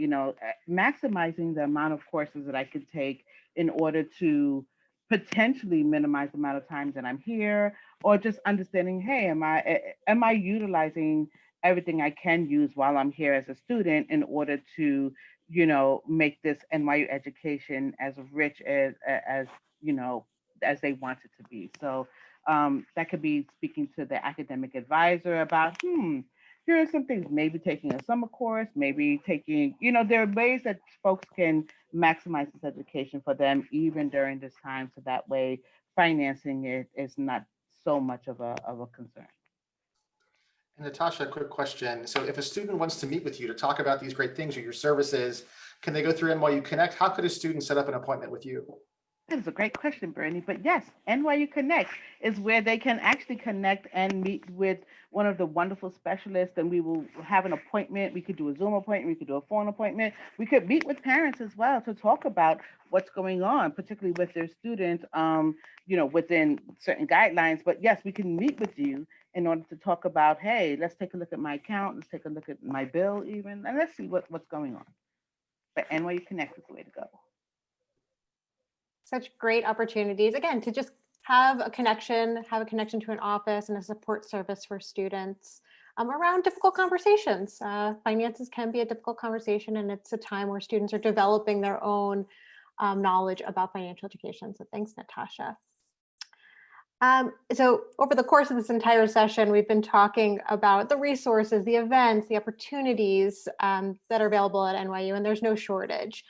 maximizing the amount of courses that I could take in order to potentially minimize the amount of times that I'm here, or just understanding, hey, am I utilizing everything I can use while I'm here as a student in order to, make this NYU education as rich as they want it to be. So that could be speaking to the academic advisor about, here are some things, maybe taking a summer course, maybe taking, there are ways that folks can maximize this education for them even during this time. So that way financing it is not so much of a concern. And Natasha, a quick question. So if a student wants to meet with you to talk about these great things or your services, can they go through NYU Connect? How could a student set up an appointment with you? That is a great question, Bernie. But yes, NYU Connect is where they can actually connect and meet with one of the wonderful specialists, and we will have an appointment. We could do a Zoom appointment, we could do a phone appointment. We could meet with parents as well to talk about what's going on, particularly with their students, within certain guidelines. But yes, we can meet with you in order to talk about, hey, let's take a look at my account, let's take a look at my bill even, and let's see what's going on. But NYU Connect is the way to go. Such great opportunities, again, to just have a connection to an office and a support service for students around difficult conversations. Finances can be a difficult conversation, and it's a time where students are developing their own knowledge about financial education. So thanks, Natasha. So over the course of this entire session, we've been talking about the resources, the events, the opportunities that are available at NYU, and there's no shortage.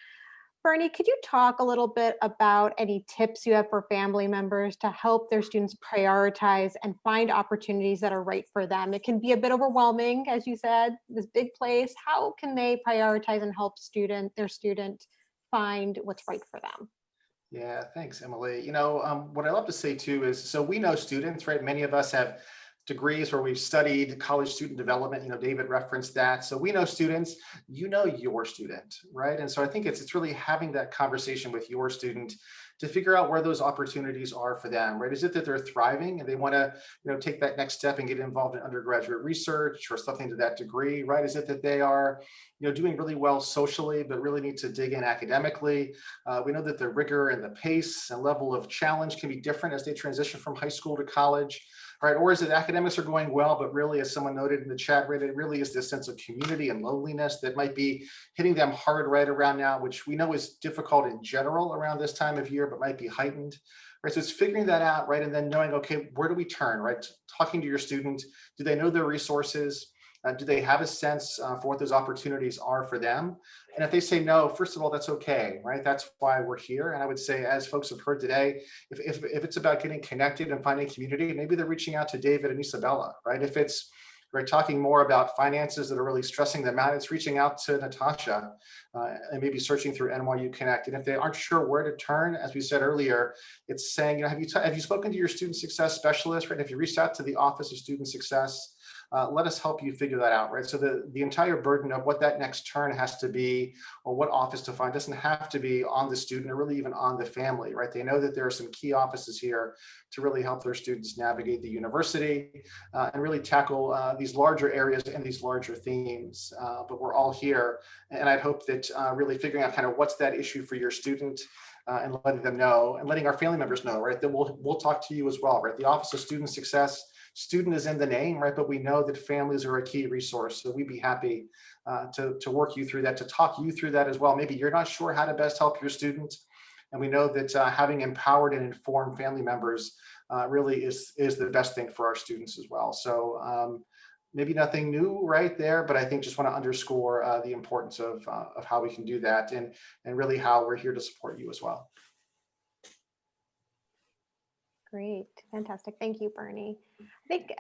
Bernie, could you talk a little bit about any tips you have for family members to help their students prioritize and find opportunities that are right for them? It can be a bit overwhelming, as you said, this big place. How can they prioritize and help their student find what's right for them? Yeah, thanks, Emily. What I love to say too is, so we know students, right? Many of us have degrees where we've studied college student development. David referenced that. So we know students, your student, right? And so I think it's really having that conversation with your student to figure out where those opportunities are for them, right? Is it that they're thriving and they want to, take that next step and get involved in undergraduate research or something to that degree, right? Is it that they are, doing really well socially, but really need to dig in academically? We know that the rigor and the pace and level of challenge can be different as they transition from high school to college. Right? Or is it academics are going well, but really, as someone noted in the chat, right, it really is this sense of community and loneliness that might be hitting them hard right around now, which we know is difficult in general around this time of year, but might be heightened. Right? So it's figuring that out, right? And then knowing, okay, where do we turn, right? Talking to your student, do they know their resources? Do they have a sense for what those opportunities are for them? And if they say no, first of all, that's okay, right? That's why we're here. And I would say, as folks have heard today, if it's about getting connected and finding community, maybe they're reaching out to David and Isabella, right? If it's talking more about finances that are really stressing them out, it's reaching out to Natasha and maybe searching through NYU Connect. And if they aren't sure where to turn, as we said earlier, it's saying, have you spoken to your student success specialist, right? If you reached out to the Office of Student Success, let us help you figure that out, right? So the entire burden of what that next turn has to be or what office to find doesn't have to be on the student or really even on the family, right? They know that there are some key offices here to really help their students navigate the university and really tackle these larger areas and these larger themes. But we're all here, and I'd hope that really figuring out kind of what's that issue for your student and letting them know and letting our family members know, right? That we'll talk to you as well, right? The Office of Student Success, student is in the name, right? But we know that families are a key resource. So we'd be happy to work you through that, to talk you through that as well. Maybe you're not sure how to best help your student. And we know that having empowered and informed family members really is the best thing for our students as well. So maybe nothing new right there, but I think just want to underscore the importance of how we can do that, and really how we're here to support you as well. Great, fantastic. Thank you, Bernie. I think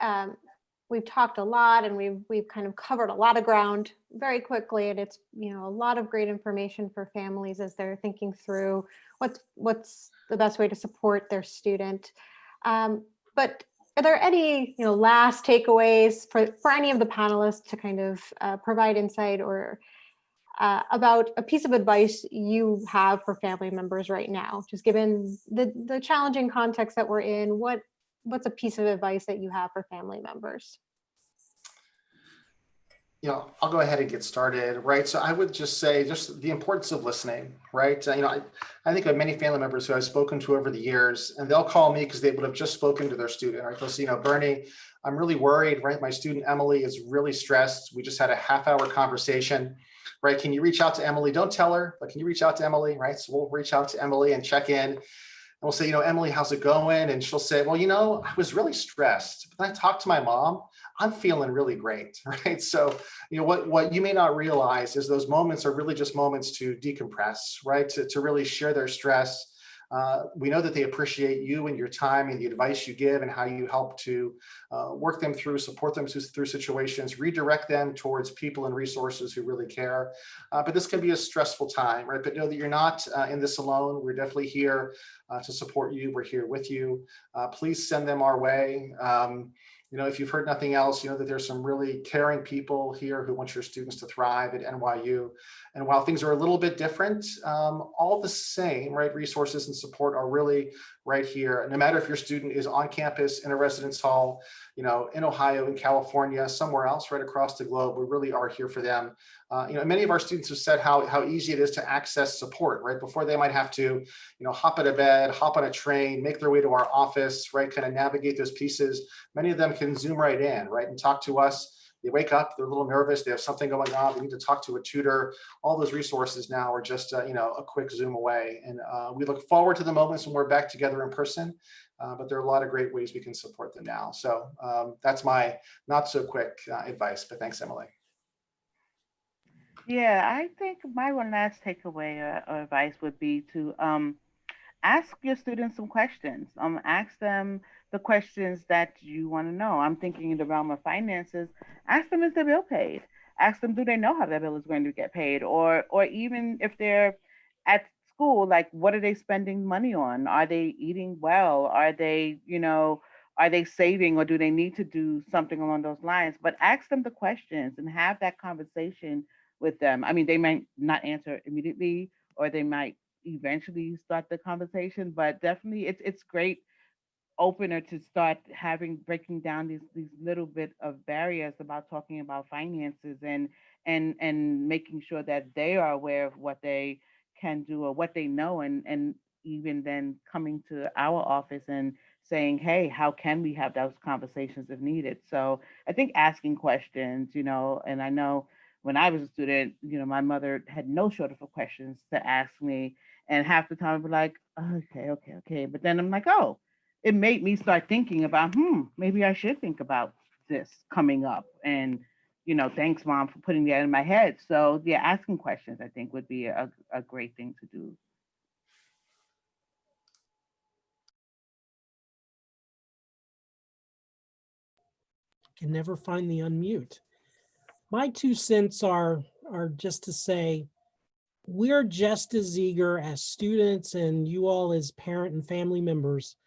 we've talked a lot, and we've kind of covered a lot of ground very quickly, and it's a lot of great information for families as they're thinking through what's the best way to support their student. But are there any last takeaways for any of the panelists to kind of provide insight or about a piece of advice you have for family members right now, just given the challenging context that we're in? What's a piece of advice that you have for family members? I'll go ahead and get started, right? So I would just say just the importance of listening, right? I think of many family members who I've spoken to over the years, and they'll call me because they would have just spoken to their student, right? They'll say, Bernie, I'm really worried, right? My student Emily is really stressed. We just had a half-hour conversation, right? Can you reach out to Emily? Don't tell her, but can you reach out to Emily, right? So we'll reach out to Emily and check in. And we'll say, Emily, how's it going? And she'll say, well, I was really stressed, but then I talked to my mom. I'm feeling really great, right? So, what you may not realize is those moments are really just moments to decompress, right? To really share their stress. We know that they appreciate you and your time and the advice you give and how you help to work them through, support them through situations, redirect them towards people and resources who really care. But this can be a stressful time, right? But know that you're not in this alone. We're definitely here to support you. We're here with you. Please send them our way. If you've heard nothing else, that there's some really caring people here who want your students to thrive at NYU. And while things are a little bit different, all the same, right, resources and support are really right here. No matter if your student is on campus, in a residence hall, in Ohio, in California, somewhere else, right across the globe, we really are here for them. Many of our students have said how easy it is to access support, right? Before they might have to, hop out of bed, hop on a train, make their way to our office, right? Kind of navigate those pieces. Many of them can Zoom right in, right? And talk to us. They wake up, they're a little nervous, they have something going on, they need to talk to a tutor. All those resources now are just, a quick Zoom away. And we look forward to the moments when we're back together in person, but there are a lot of great ways we can support them now. So that's my not so quick advice, but thanks, Emily. Yeah, I think my one last takeaway or advice would be to ask your students some questions. Ask them the questions that you want to know. I'm thinking in the realm of finances. Ask them, is their bill paid? Ask them, do they know how their bill is going to get paid? Or even if they're at school, like what are they spending money on? Are they eating well? Are they, are they saving, or do they need to do something along those lines? But ask them the questions and have that conversation with them. I mean, they might not answer immediately, or they might eventually start the conversation, but definitely it's great opener to start breaking down these little bit of barriers about talking about finances, and making sure that they are aware of what they can do or what they know, and even then coming to our office and saying, hey, how can we have those conversations if needed? So I think asking questions, and I know when I was a student, my mother had no shortage of questions to ask me. And half the time I'd be like, okay. But then I'm like, oh, it made me start thinking about, maybe I should think about this coming up. And, thanks, Mom, for putting that in my head. So yeah, asking questions, I think, would be a great thing to do. Can never find the unmute. My 2 cents are just to say, we're just as eager as students and you all as parent and family members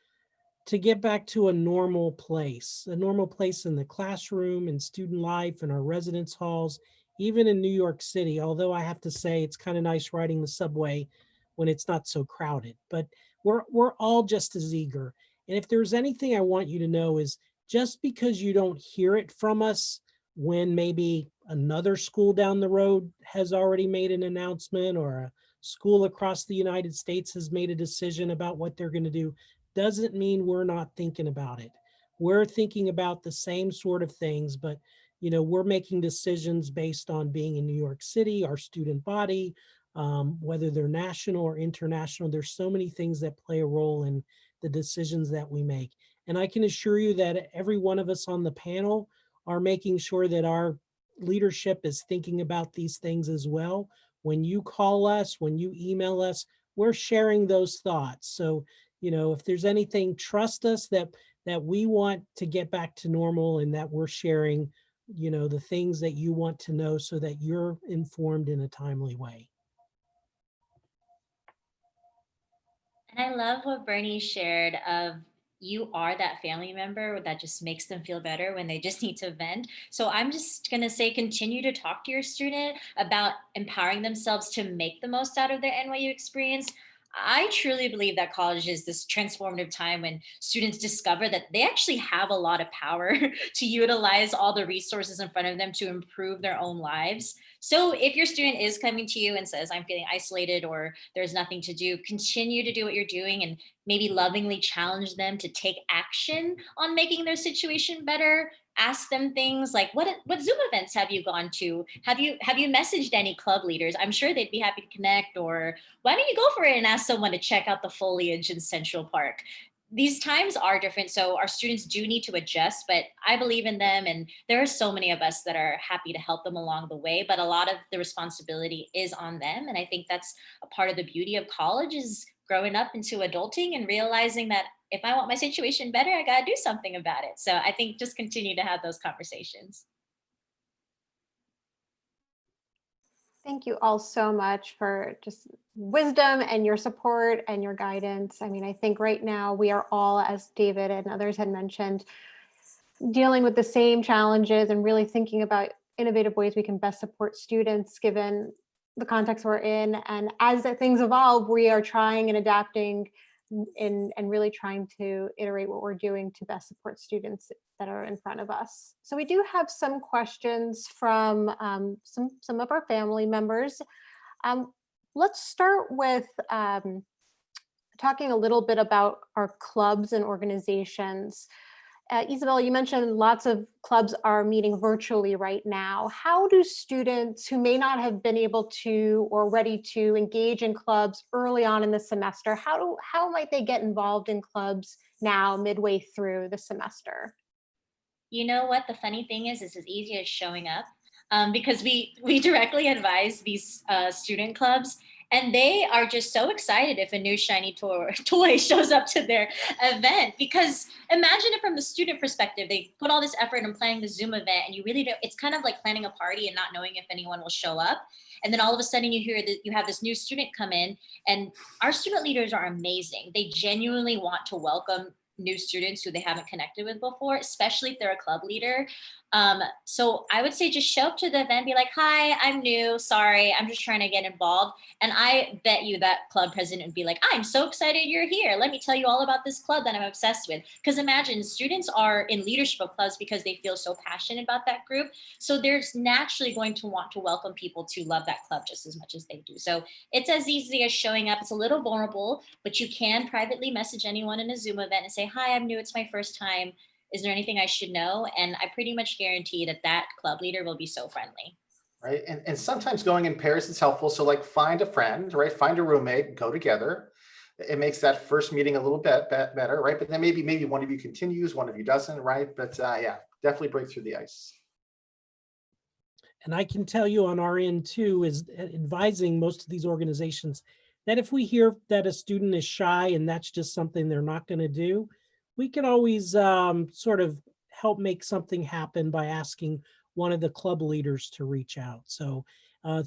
to get back to a normal place in the classroom and student life and our residence halls, even in New York City. Although I have to say it's kind of nice riding the subway when it's not so crowded, but we're all just as eager. And if there's anything I want you to know is, just because you don't hear it from us when maybe another school down the road has already made an announcement, or a school across the United States has made a decision about what they're going to do, doesn't mean we're not thinking about it. We're thinking about the same sort of things, but we're making decisions based on being in New York City, our student body, whether they're national or international. There's so many things that play a role in the decisions that we make. And I can assure you that every one of us on the panel are making sure that our leadership is thinking about these things as well. When you call us, when you email us, we're sharing those thoughts. So, if there's anything, trust us that we want to get back to normal, and that we're sharing, the things that you want to know so that you're informed in a timely way. And I love what Bernie shared of you are that family member that just makes them feel better when they just need to vent. So I'm just going to say continue to talk to your student about empowering themselves to make the most out of their NYU experience. I truly believe that college is this transformative time when students discover that they actually have a lot of power to utilize all the resources in front of them to improve their own lives. So if your student is coming to you and says, I'm feeling isolated or there's nothing to do, continue to do what you're doing and maybe lovingly challenge them to take action on making their situation better. Ask them things like, what Zoom events have you gone to? Have you messaged any club leaders? I'm sure they'd be happy to connect. Or why don't you go for it and ask someone to check out the foliage in Central Park? These times are different, so our students do need to adjust, but I believe in them, and there are so many of us that are happy to help them along the way, but a lot of the responsibility is on them. And I think that's a part of the beauty of college, is growing up into adulting and realizing that if I want my situation better, I got to do something about it. So I think just continue to have those conversations. Thank you all so much for just wisdom and your support and your guidance. I mean, I think right now we are all, as David and others had mentioned, dealing with the same challenges and really thinking about innovative ways we can best support students given the context we're in. And as things evolve, we are trying and adapting and really trying to iterate what we're doing to best support students that are in front of us. So we do have some questions from some of our family members. Let's start with talking a little bit about our clubs and organizations. Isabella, you mentioned lots of clubs are meeting virtually right now. How do students who may not have been able to or ready to engage in clubs early on in the semester, how might they get involved in clubs now midway through the semester? You know what? The funny thing is as easy as showing up, because we directly advise these student clubs, and they are just so excited if a new shiny toy shows up to their event. Because imagine it from the student perspective, they put all this effort in planning the Zoom event, and you really don't. It's kind of like planning a party and not knowing if anyone will show up. And then all of a sudden you hear that you have this new student come in, and our student leaders are amazing. They genuinely want to welcome new students who they haven't connected with before, especially if they're a club leader. So I would say just show up to the event, be like, hi, I'm new, sorry, I'm just trying to get involved. And I bet you that club president would be like, I'm so excited you're here. Let me tell you all about this club that I'm obsessed with. Because imagine students are in leadership of clubs because they feel so passionate about that group. So they're naturally going to want to welcome people to love that club just as much as they do. So it's as easy as showing up. It's a little vulnerable, but you can privately message anyone in a Zoom event and say, hi, I'm new, it's my first time. Is there anything I should know? And I pretty much guarantee that that club leader will be so friendly. Right. And sometimes going in pairs is helpful. So like find a friend, right? Find a roommate, go together. It makes that first meeting a little bit better, right? But then maybe one of you continues, one of you doesn't, right? But yeah, definitely break through the ice. And I can tell you on our end too, is advising most of these organizations that if we hear that a student is shy and that's just something they're not going to do, we can always sort of help make something happen by asking one of the club leaders to reach out. So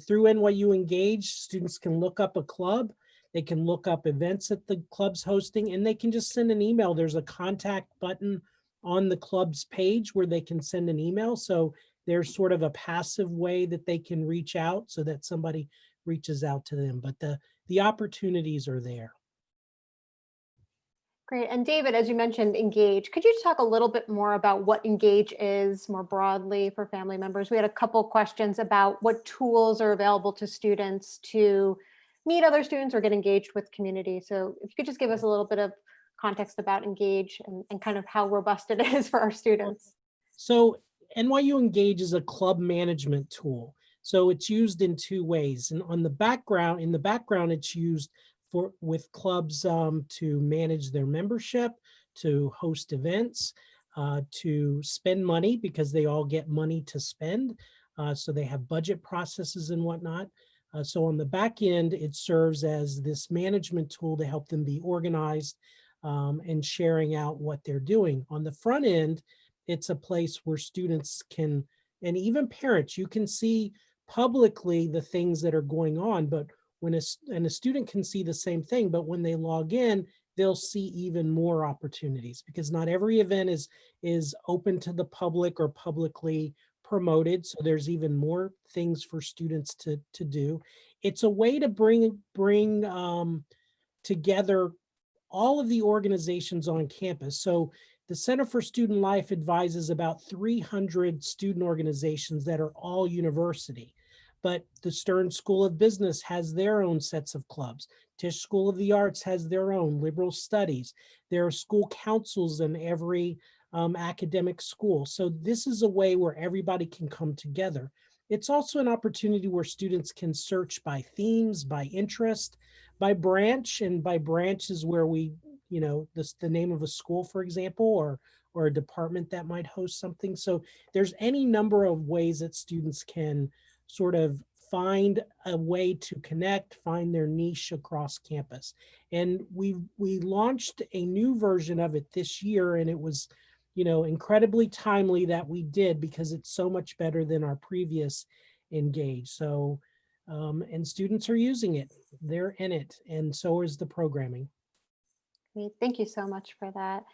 through NYU Engage, students can look up a club, they can look up events that the club's hosting, and they can just send an email. There's a contact button on the club's page where they can send an email. So there's sort of a passive way that they can reach out so that somebody reaches out to them. But the opportunities are there. Great. And David, as you mentioned, Engage, could you talk a little bit more about what Engage is more broadly for family members? We had a couple questions about what tools are available to students to meet other students or get engaged with community. So if you could just give us a little bit of context about Engage and kind of how robust it is for our students. So NYU Engage is a club management tool. So it's used in two ways. And in the background, it's used with clubs to manage their membership, to host events. to spend money because they all get money to spend. So they have budget processes and whatnot. So on the back end, it serves as this management tool to help them be organized and sharing out what they're doing. On the front end, it's a place where students can, and even parents, you can see publicly the things that are going on, but when a student can see the same thing, but when they log in, they'll see even more opportunities because not every event is open to the public or publicly promoted. So there's even more things for students to do. It's a way to bring together all of the organizations on campus. So the Center for Student Life advises about 300 student organizations that are all university. But the Stern School of Business has their own sets of clubs. Tisch School of the Arts has their own, liberal studies. There are school councils in every academic school. So this is a way where everybody can come together. It's also an opportunity where students can search by themes, by interest, by branch, and by branch is where we, the name of a school, for example, or a department that might host something. So there's any number of ways that students can sort of find a way to connect, find their niche across campus. And we launched a new version of it this year, and it was, incredibly timely that we did because it's so much better than our previous Engage. So, and students are using it. They're in it, and so is the programming. Great. Thank you so much for that.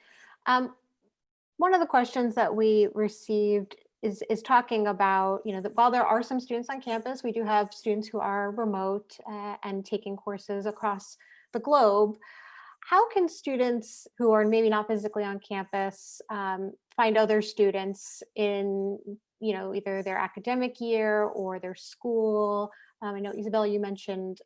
One of the questions that we received is talking about, that while there are some students on campus, we do have students who are remote and taking courses across the globe. How can students who are maybe not physically on campus find other students in, either their academic year or their school? I know, Isabella, you mentioned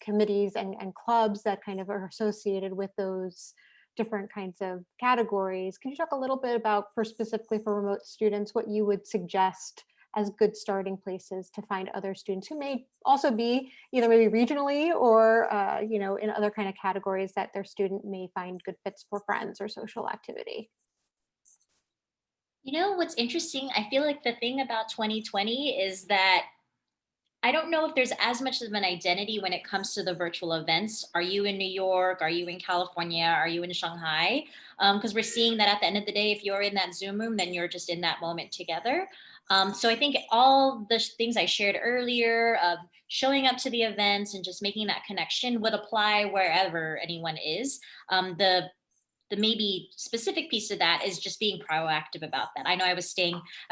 committees and clubs that kind of are associated with those different kinds of categories. Can you talk a little bit about, specifically for remote students, what you would suggest as good starting places to find other students who may also be either maybe regionally or in other kind of categories that their student may find good fits for friends or social activity? What's interesting? I feel like the thing about 2020 is that I don't know if there's as much of an identity when it comes to the virtual events. Are you in New York? Are you in California? Are you in Shanghai? Because we're seeing that at the end of the day, if you're in that Zoom room, then you're just in that moment together. So I think all the things I shared earlier of showing up to the events and just making that connection would apply wherever anyone is. The maybe specific piece of that is just being proactive about that. I know I was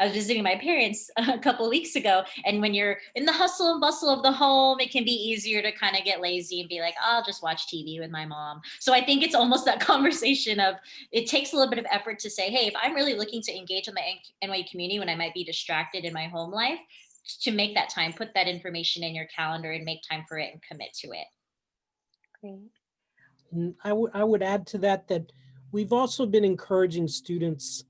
visiting my parents a couple of weeks ago, and when you're in the hustle and bustle of the home, it can be easier to kind of get lazy and be like, I'll just watch TV with my mom. So I think it's almost that conversation of, it takes a little bit of effort to say, hey, if I'm really looking to engage in the NYU community when I might be distracted in my home life, to make that time, put that information in your calendar and make time for it and commit to it. Great. And I would add to that we've also been encouraging students,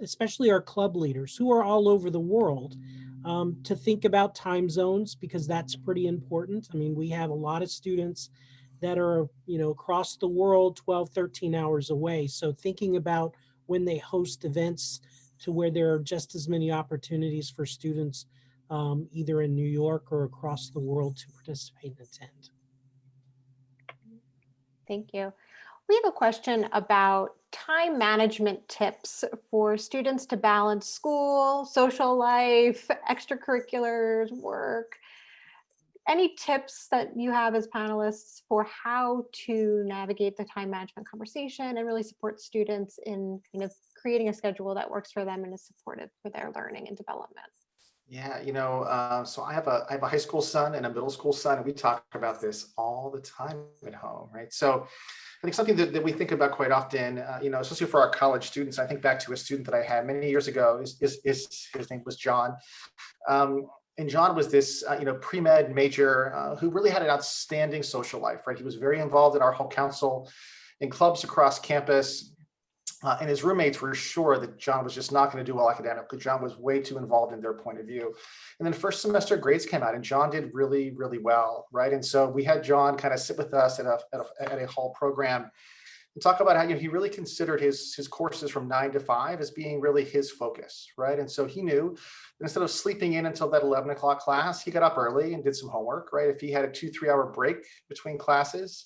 especially our club leaders who are all over the world, to think about time zones, because that's pretty important. I mean, we have a lot of students that are, across the world, 12, 13 hours away. So thinking about when they host events to where there are just as many opportunities for students, either in New York or across the world, to participate and attend. Thank you. We have a question about time management tips for students to balance school, social life, extracurriculars, work. Any tips that you have as panelists for how to navigate the time management conversation and really support students in kind of creating a schedule that works for them and is supportive for their learning and development? Yeah, so I have a high school son and a middle school son, and we talk about this all the time at home, right? So I think something that we think about quite often, especially for our college students. I think back to a student that I had many years ago. His name was John, and John was this pre-med major who really had an outstanding social life. Right, he was very involved in our whole council, in clubs across campus. And his roommates were sure that John was just not going to do well academically. John was way too involved in their point of view. And then first semester grades came out, and John did really, really well, right? And so we had John kind of sit with us at a whole program and talk about how, he really considered his courses from 9 to 5 as being really his focus, right? And so he knew that instead of sleeping in until that 11 o'clock class, he got up early and did some homework, right? If he had a 2, 3 hour break between classes,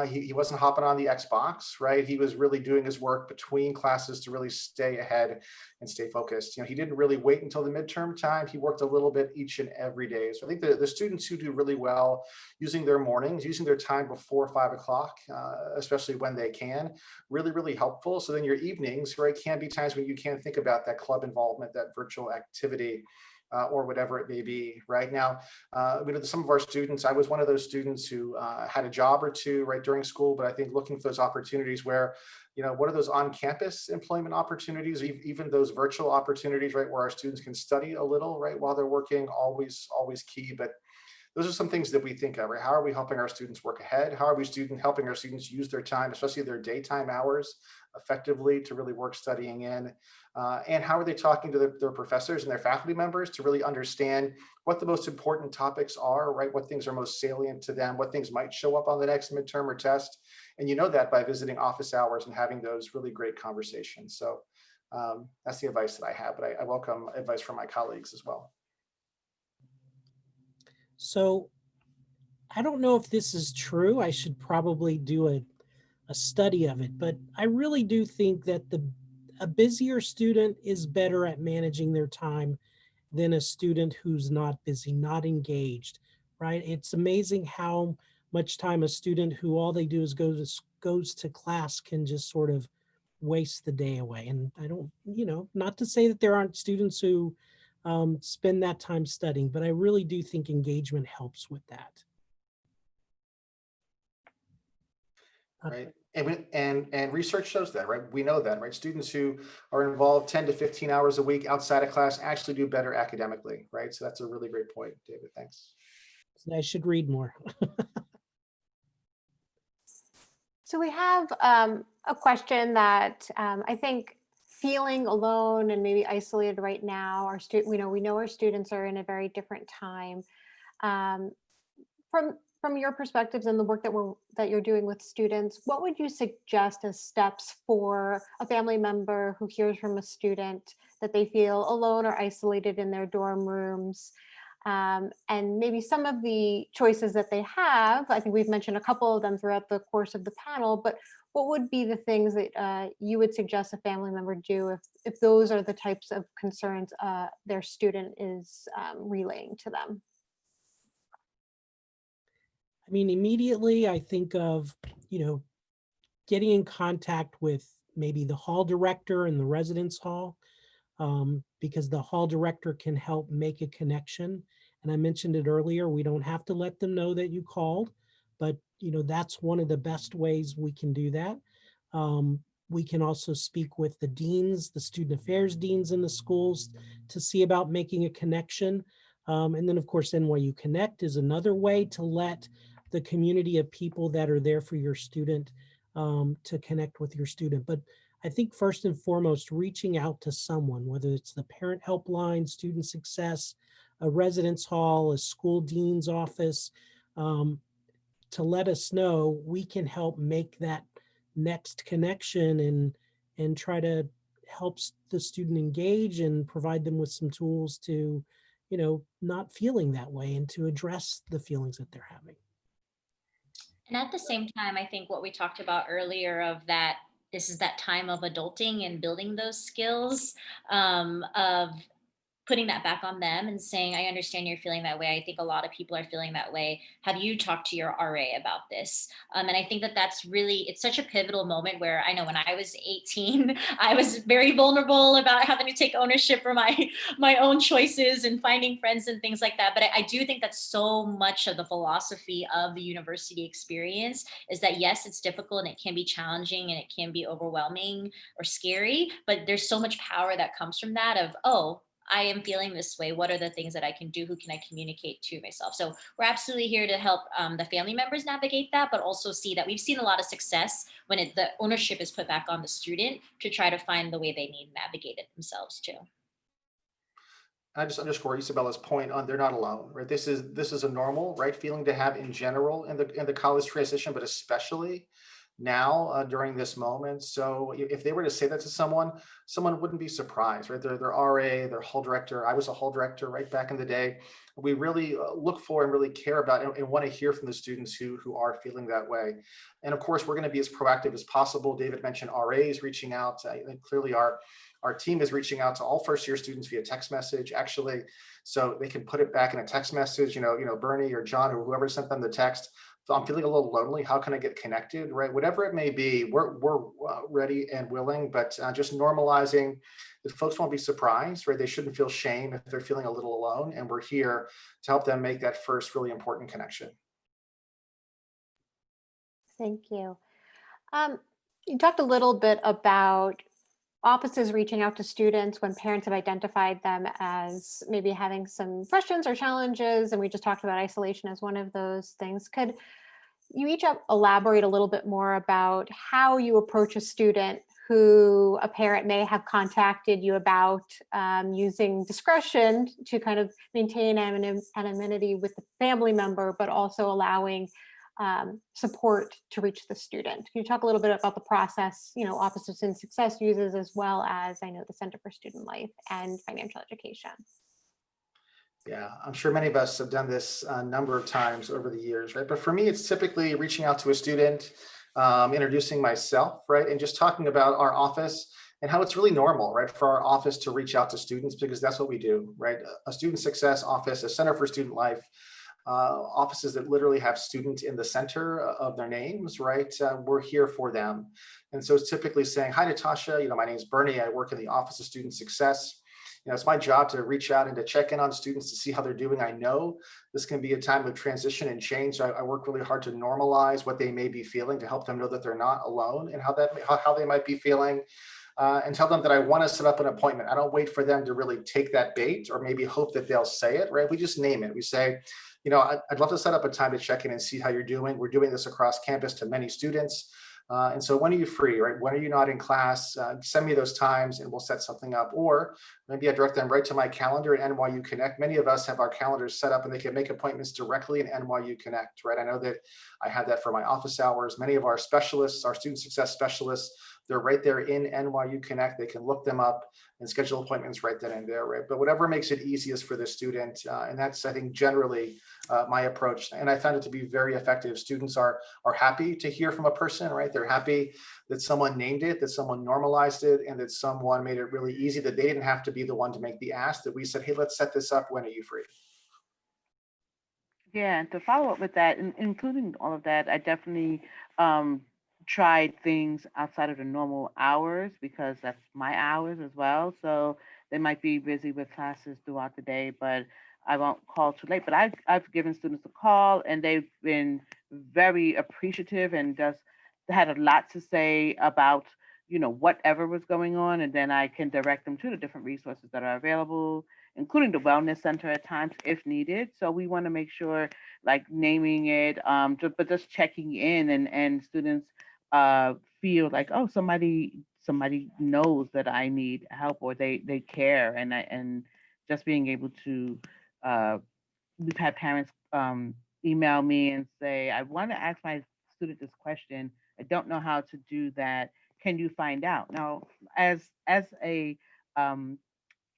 he wasn't hopping on the Xbox, right? He was really doing his work between classes to really stay ahead and stay focused. He didn't really wait until the midterm time. He worked a little bit each and every day. So I think the students who do really well using their mornings, using their time before 5 o'clock, especially when they can, really, really helpful. So then your evenings, right, can be times when you can think about that club involvement, that virtual activity, or whatever it may be. Right now, some of our students, I was one of those students who had a job or two right during school, but I think looking for those opportunities where, what are those on-campus employment opportunities, even those virtual opportunities, right, where our students can study a little, right, while they're working, always key. But those are some things that we think of, right? How are we helping our students work ahead? How are we helping our students use their time, especially their daytime hours, effectively to really work studying in? And how are they talking to their professors and their faculty members to really understand what the most important topics are, right? What things are most salient to them, what things might show up on the next midterm or test. And you know that by visiting office hours and having those really great conversations. So that's the advice that I have, but I welcome advice from my colleagues as well. So I don't know if this is true. I should probably do a study of it, but I really do think that a busier student is better at managing their time than a student who's not busy, not engaged, right? It's amazing how much time a student who all they do is goes to class can just sort of waste the day away. And I don't, not to say that there aren't students who spend that time studying, but I really do think engagement helps with that. Right. And research shows that, right? We know that, right? Students who are involved 10 to 15 hours a week outside of class actually do better academically, right? So that's a really great point, David. Thanks. I should read more. So we have a question that I think feeling alone and maybe isolated right now, we know our students are in a very different time. From your perspectives and the work that you're doing with students, what would you suggest as steps for a family member who hears from a student that they feel alone or isolated in their dorm rooms? And maybe some of the choices that they have, I think we've mentioned a couple of them throughout the course of the panel, but what would be the things that you would suggest a family member do if those are the types of concerns their student is relaying to them? I mean, immediately I think of, getting in contact with maybe the hall director in the residence hall, because the hall director can help make a connection. And I mentioned it earlier, we don't have to let them know that you called, but that's one of the best ways we can do that. We can also speak with the deans, the student affairs deans in the schools to see about making a connection. And then of course, NYU Connect is another way to let the community of people that are there for your student to connect with your student. But I think first and foremost, reaching out to someone, whether it's the parent helpline, student success, a residence hall, a school dean's office, to let us know we can help make that next connection and try to help the student engage and provide them with some tools to, not feeling that way and to address the feelings that they're having. And at the same time, I think what we talked about earlier of that, this is that time of adulting and building those skills, of putting that back on them and saying, I understand you're feeling that way. I think a lot of people are feeling that way. Have you talked to your RA about this? And I think that that's really, it's such a pivotal moment where I know when I was 18, I was very vulnerable about having to take ownership for my own choices and finding friends and things like that. But I do think that so much of the philosophy of the university experience is that, yes, it's difficult and it can be challenging and it can be overwhelming or scary, but there's so much power that comes from that of, oh, I am feeling this way. What are the things that I can do? Who can I communicate to myself? So we're absolutely here to help the family members navigate that, but also see that we've seen a lot of success when the ownership is put back on the student to try to find the way they need to navigate it themselves too. I just underscore Isabella's point on they're not alone, right? This is a normal, right, feeling to have in general in the college transition, but especially now during this moment. So if they were to say that to someone wouldn't be surprised, right? They're RA, they're hall director. I was a hall director right back in the day. We really look for and really care about and want to hear from the students who are feeling that way. And of course, we're going to be as proactive as possible. David mentioned RAs reaching out. I think clearly our team is reaching out to all first year students via text message, actually, so they can put it back in a text message, Bernie or John or whoever sent them the text. So I'm feeling a little lonely. How can I get connected, right? Whatever it may be, we're ready and willing, but just normalizing that folks won't be surprised, right? They shouldn't feel shame if they're feeling a little alone, and we're here to help them make that first really important connection. Thank you. You talked a little bit about offices reaching out to students when parents have identified them as maybe having some questions or challenges, and we just talked about isolation as one of those things. Could you each elaborate a little bit more about how you approach a student who a parent may have contacted you about using discretion to kind of maintain anonymity with the family member, but also allowing support to reach the student? Can you talk a little bit about the process, Office of Student Success uses, as well as I know the Center for Student Life and Financial Education? Yeah, I'm sure many of us have done this a number of times over the years, right? But for me, it's typically reaching out to a student, introducing myself, right? And just talking about our office and how it's really normal, right? For our office to reach out to students, because that's what we do, right? A student success office, a Center for Student Life, offices that literally have student in the center of their names, right? We're here for them. And so it's typically saying, hi, Natasha, my name is Bernie. I work in the Office of Student Success. It's my job to reach out and to check in on students to see how they're doing. I know this can be a time of transition and change. So I work really hard to normalize what they may be feeling, to help them know that they're not alone and how they might be feeling. And tell them that I want to set up an appointment. I don't wait for them to really take that bait or maybe hope that they'll say it, right? We just name it. We say, I'd love to set up a time to check in and see how you're doing. We're doing this across campus to many students. And so when are you free, right? When are you not in class? Send me those times and we'll set something up. Or maybe I direct them right to my calendar at NYU Connect. Many of us have our calendars set up and they can make appointments directly in NYU Connect, right? I know that I have that for my office hours. Many of our specialists, our student success specialists, they're right there in NYU Connect. They can look them up and schedule appointments right then and there, right? But whatever makes it easiest for the student, and that's, I think, generally my approach. And I found it to be very effective. Students are happy to hear from a person, right? They're happy that someone named it, that someone normalized it, and that someone made it really easy, that they didn't have to be the one to make the ask, that we said, hey, let's set this up. When are you free? Yeah, and to follow up with that, including all of that, I definitely tried things outside of the normal hours because that's my hours as well. So they might be busy with classes throughout the day, but I won't call too late. But I've given students a call and they've been very appreciative and just had a lot to say about, whatever was going on. And then I can direct them to the different resources that are available, including the wellness center at times if needed. So we want to make sure, like naming it, but just checking in, and students feel like, oh, somebody knows that I need help, or they care, and just being able to we've had parents email me and say, I want to ask my student this question. I don't know how to do that. Can you find out? Now, as a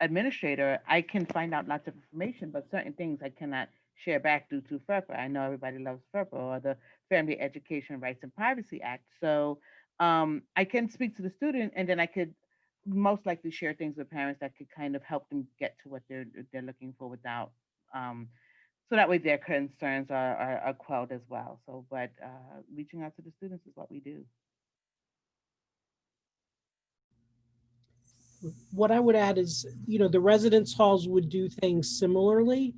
administrator, I can find out lots of information, but certain things I cannot share back due to FERPA. I know everybody loves FERPA, or the Family Education Rights and Privacy Act. So I can speak to the student, and then I could most likely share things with parents that could kind of help them get to what they're looking for without. So that way their concerns are quelled as well. So, but reaching out to the students is what we do. What I would add is, the residence halls would do things similarly.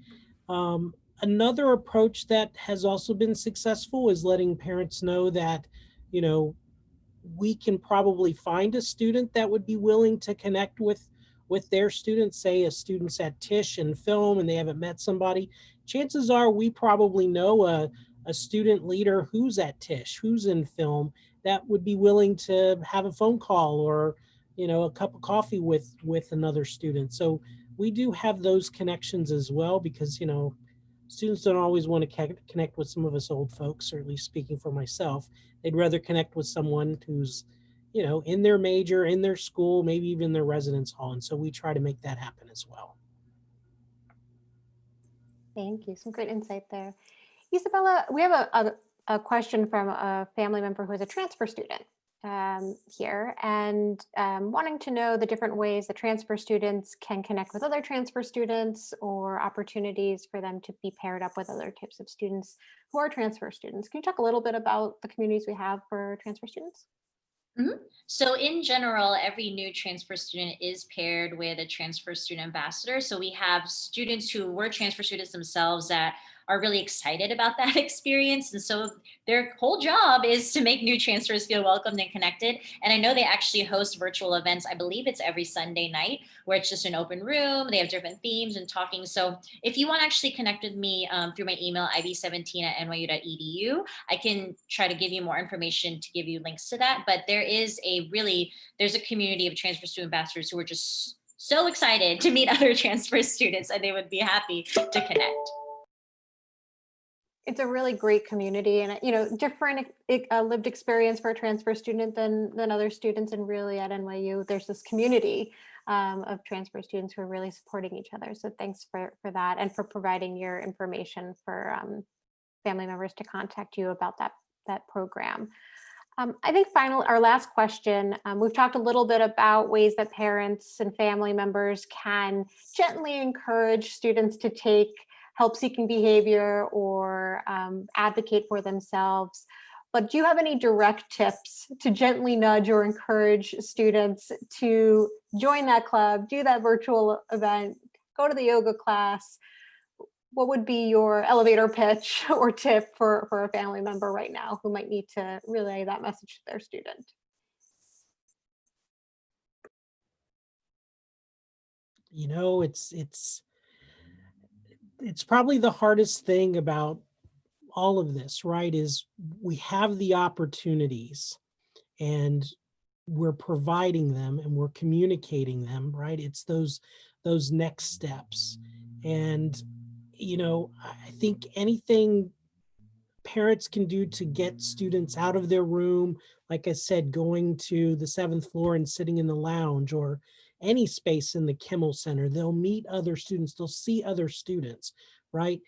Another approach that has also been successful is letting parents know that, we can probably find a student that would be willing to connect with their students. Say a student's at Tisch and film and they haven't met somebody. Chances are we probably know a student leader who's at Tisch, who's in film, that would be willing to have a phone call or a cup of coffee with another student. So we do have those connections as well, because students don't always want to connect with some of us old folks, or at least speaking for myself. They'd rather connect with someone who's, in their major, in their school, maybe even their residence hall. And so we try to make that happen as well. Thank you. Some great insight there. Isabella, we have a question from a family member who is a transfer student here and wanting to know the different ways that transfer students can connect with other transfer students or opportunities for them to be paired up with other types of students who are transfer students. Can you talk a little bit about the communities we have for transfer students? So in general, every new transfer student is paired with a transfer student ambassador. So we have students who were transfer students themselves that are really excited about that experience. And so their whole job is to make new transfers feel welcomed and connected. And I know they actually host virtual events. I believe it's every Sunday night where it's just an open room. They have different themes and talking. So if you want to actually connect with me through my email, ib17@nyu.edu, I can try to give you more information to give you links to that. But there's a community of transfer student ambassadors who are just so excited to meet other transfer students, and they would be happy to connect. It's a really great community and, different lived experience for a transfer student than other students. And really at NYU, there's this community of transfer students who are really supporting each other. So thanks for that and for providing your information for family members to contact you about that program. I think our last question, we've talked a little bit about ways that parents and family members can gently encourage students to take help-seeking behavior or advocate for themselves. But do you have any direct tips to gently nudge or encourage students to join that club, do that virtual event, go to the yoga class? What would be your elevator pitch or tip for a family member right now who might need to relay that message to their student? It's probably the hardest thing about all of this, right? Is we have the opportunities and we're providing them and we're communicating them, right? It's those next steps. And, I think anything parents can do to get students out of their room, like I said, going to the 7th floor and sitting in the lounge or any space in the Kimmel Center, they'll meet other students, they'll see other students, right?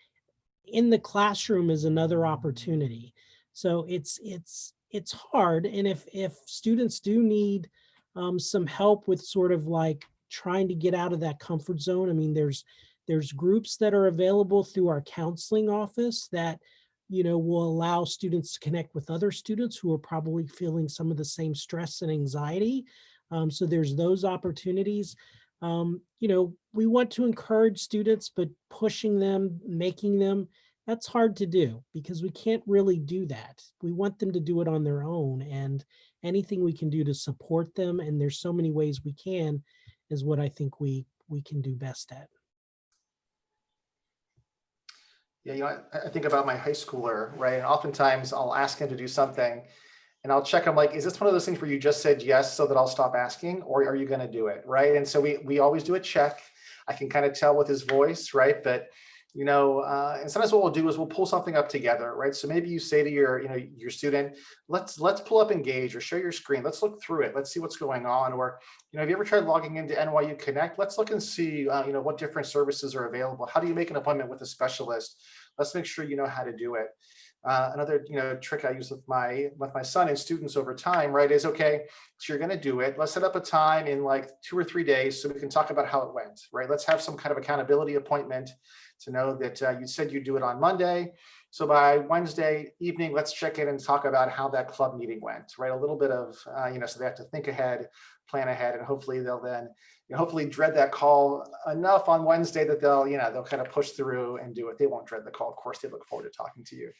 In the classroom is another opportunity. So it's hard. And if students do need some help with sort of like trying to get out of that comfort zone, I mean, there's groups that are available through our counseling office that will allow students to connect with other students who are probably feeling some of the same stress and anxiety. So there's those opportunities. We want to encourage students, but pushing them, making them, that's hard to do because we can't really do that. We want them to do it on their own, and anything we can do to support them, and there's so many ways we can, is what I think we can do best at. Yeah, I think about my high schooler, right? And oftentimes I'll ask him to do something and I'll check. I'm like, is this one of those things where you just said yes so that I'll stop asking, or are you going to do it, right? And so we always do a check. I can kind of tell with his voice, right? But and sometimes what we'll do is we'll pull something up together, right? So maybe you say to your student, let's pull up Engage or share your screen. Let's look through it. Let's see what's going on. Or have you ever tried logging into NYU Connect? Let's look and see what different services are available. How do you make an appointment with a specialist? Let's make sure you know how to do it. Another trick I use with my son and students over time, right, is okay, so you're going to do it. Let's set up a time in like 2 or 3 days so we can talk about how it went, right? Let's have some kind of accountability appointment to know that you said you'd do it on Monday. So by Wednesday evening, let's check in and talk about how that club meeting went, right? A little bit of, so they have to think ahead, plan ahead, and hopefully they'll then, hopefully dread that call enough on Wednesday that they'll kind of push through and do it. They won't dread the call. Of course, they look forward to talking to you.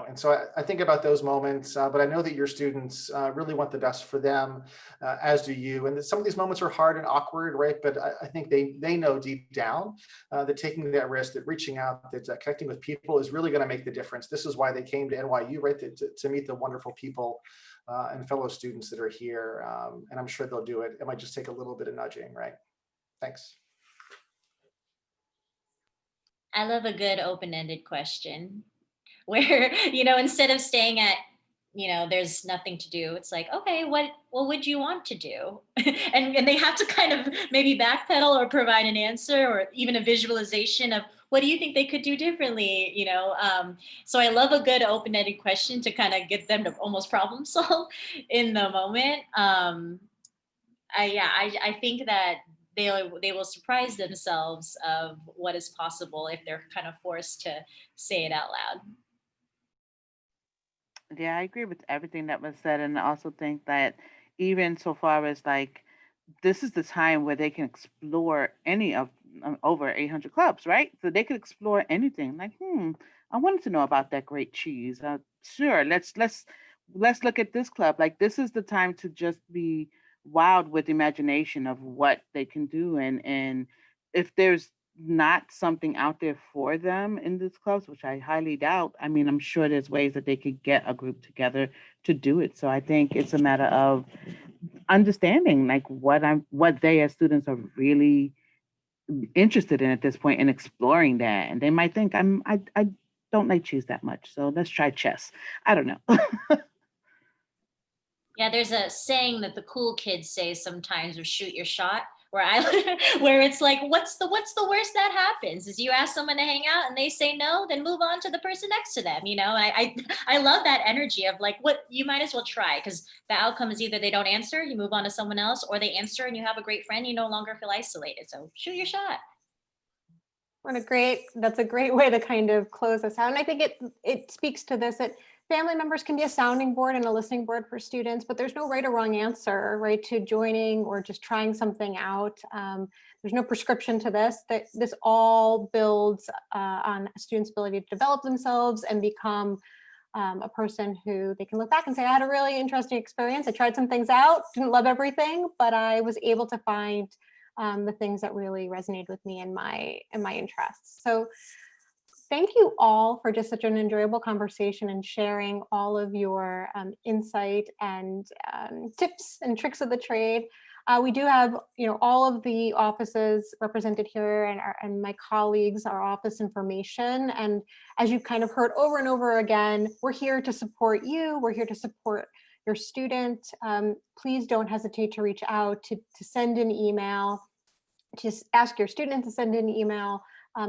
And so I think about those moments, but I know that your students really want the best for them, as do you. And some of these moments are hard and awkward, right? But I think they know deep down that taking that risk, that reaching out, that connecting with people is really going to make the difference. This is why they came to NYU, right? To meet the wonderful people and fellow students that are here. And I'm sure they'll do it. It might just take a little bit of nudging, right? Thanks. I love a good open-ended question. where, instead of staying at, there's nothing to do. It's like, okay, what would you want to do? and they have to kind of maybe backpedal or provide an answer or even a visualization of what do you think they could do differently, so I love a good open-ended question to kind of get them to almost problem solve in the moment. I think that they will surprise themselves of what is possible if they're kind of forced to say it out loud. Yeah, I agree with everything that was said, and I also think that even so far as like this is the time where they can explore any of over 800 clubs, right? So they could explore anything. Like, I wanted to know about that great cheese. Sure, let's look at this club. Like, this is the time to just be wild with imagination of what they can do, and if there's not something out there for them in these clubs, which I highly doubt. I mean, I'm sure there's ways that they could get a group together to do it. So I think it's a matter of understanding like what they as students are really interested in at this point and exploring that. And they might think I don't like cheese that much, so let's try chess. I don't know. Yeah, there's a saying that the cool kids say sometimes, or shoot your shot, where where it's like, what's the worst that happens? Is you ask someone to hang out and they say no, then move on to the person next to them. I love that energy of like, what you might as well try, because the outcome is either they don't answer, you move on to someone else, or they answer and you have a great friend, you no longer feel isolated. So shoot your shot. That's a great way to kind of close this out. And I think it speaks to this, that family members can be a sounding board and a listening board for students, but there's no right or wrong answer, right, to joining or just trying something out. There's no prescription to this. That this all builds on a student's ability to develop themselves and become a person who they can look back and say, I had a really interesting experience. I tried some things out, didn't love everything, but I was able to find the things that really resonated with me and my interests. So thank you all for just such an enjoyable conversation and sharing all of your insight and tips and tricks of the trade. We do have, all of the offices represented here, and my colleagues, our office information. And as you've kind of heard over and over again, we're here to support you. We're here to support your student. Please don't hesitate to reach out, to send an email, just ask your student to send an email.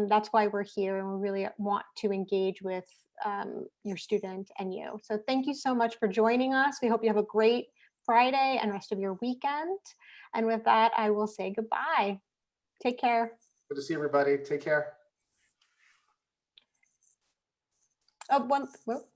That's why we're here, and we really want to engage with your student and you. So thank you so much for joining us. We hope you have a great Friday and rest of your weekend. And with that, I will say goodbye. Take care. Good to see everybody. Take care. Oh, whoop.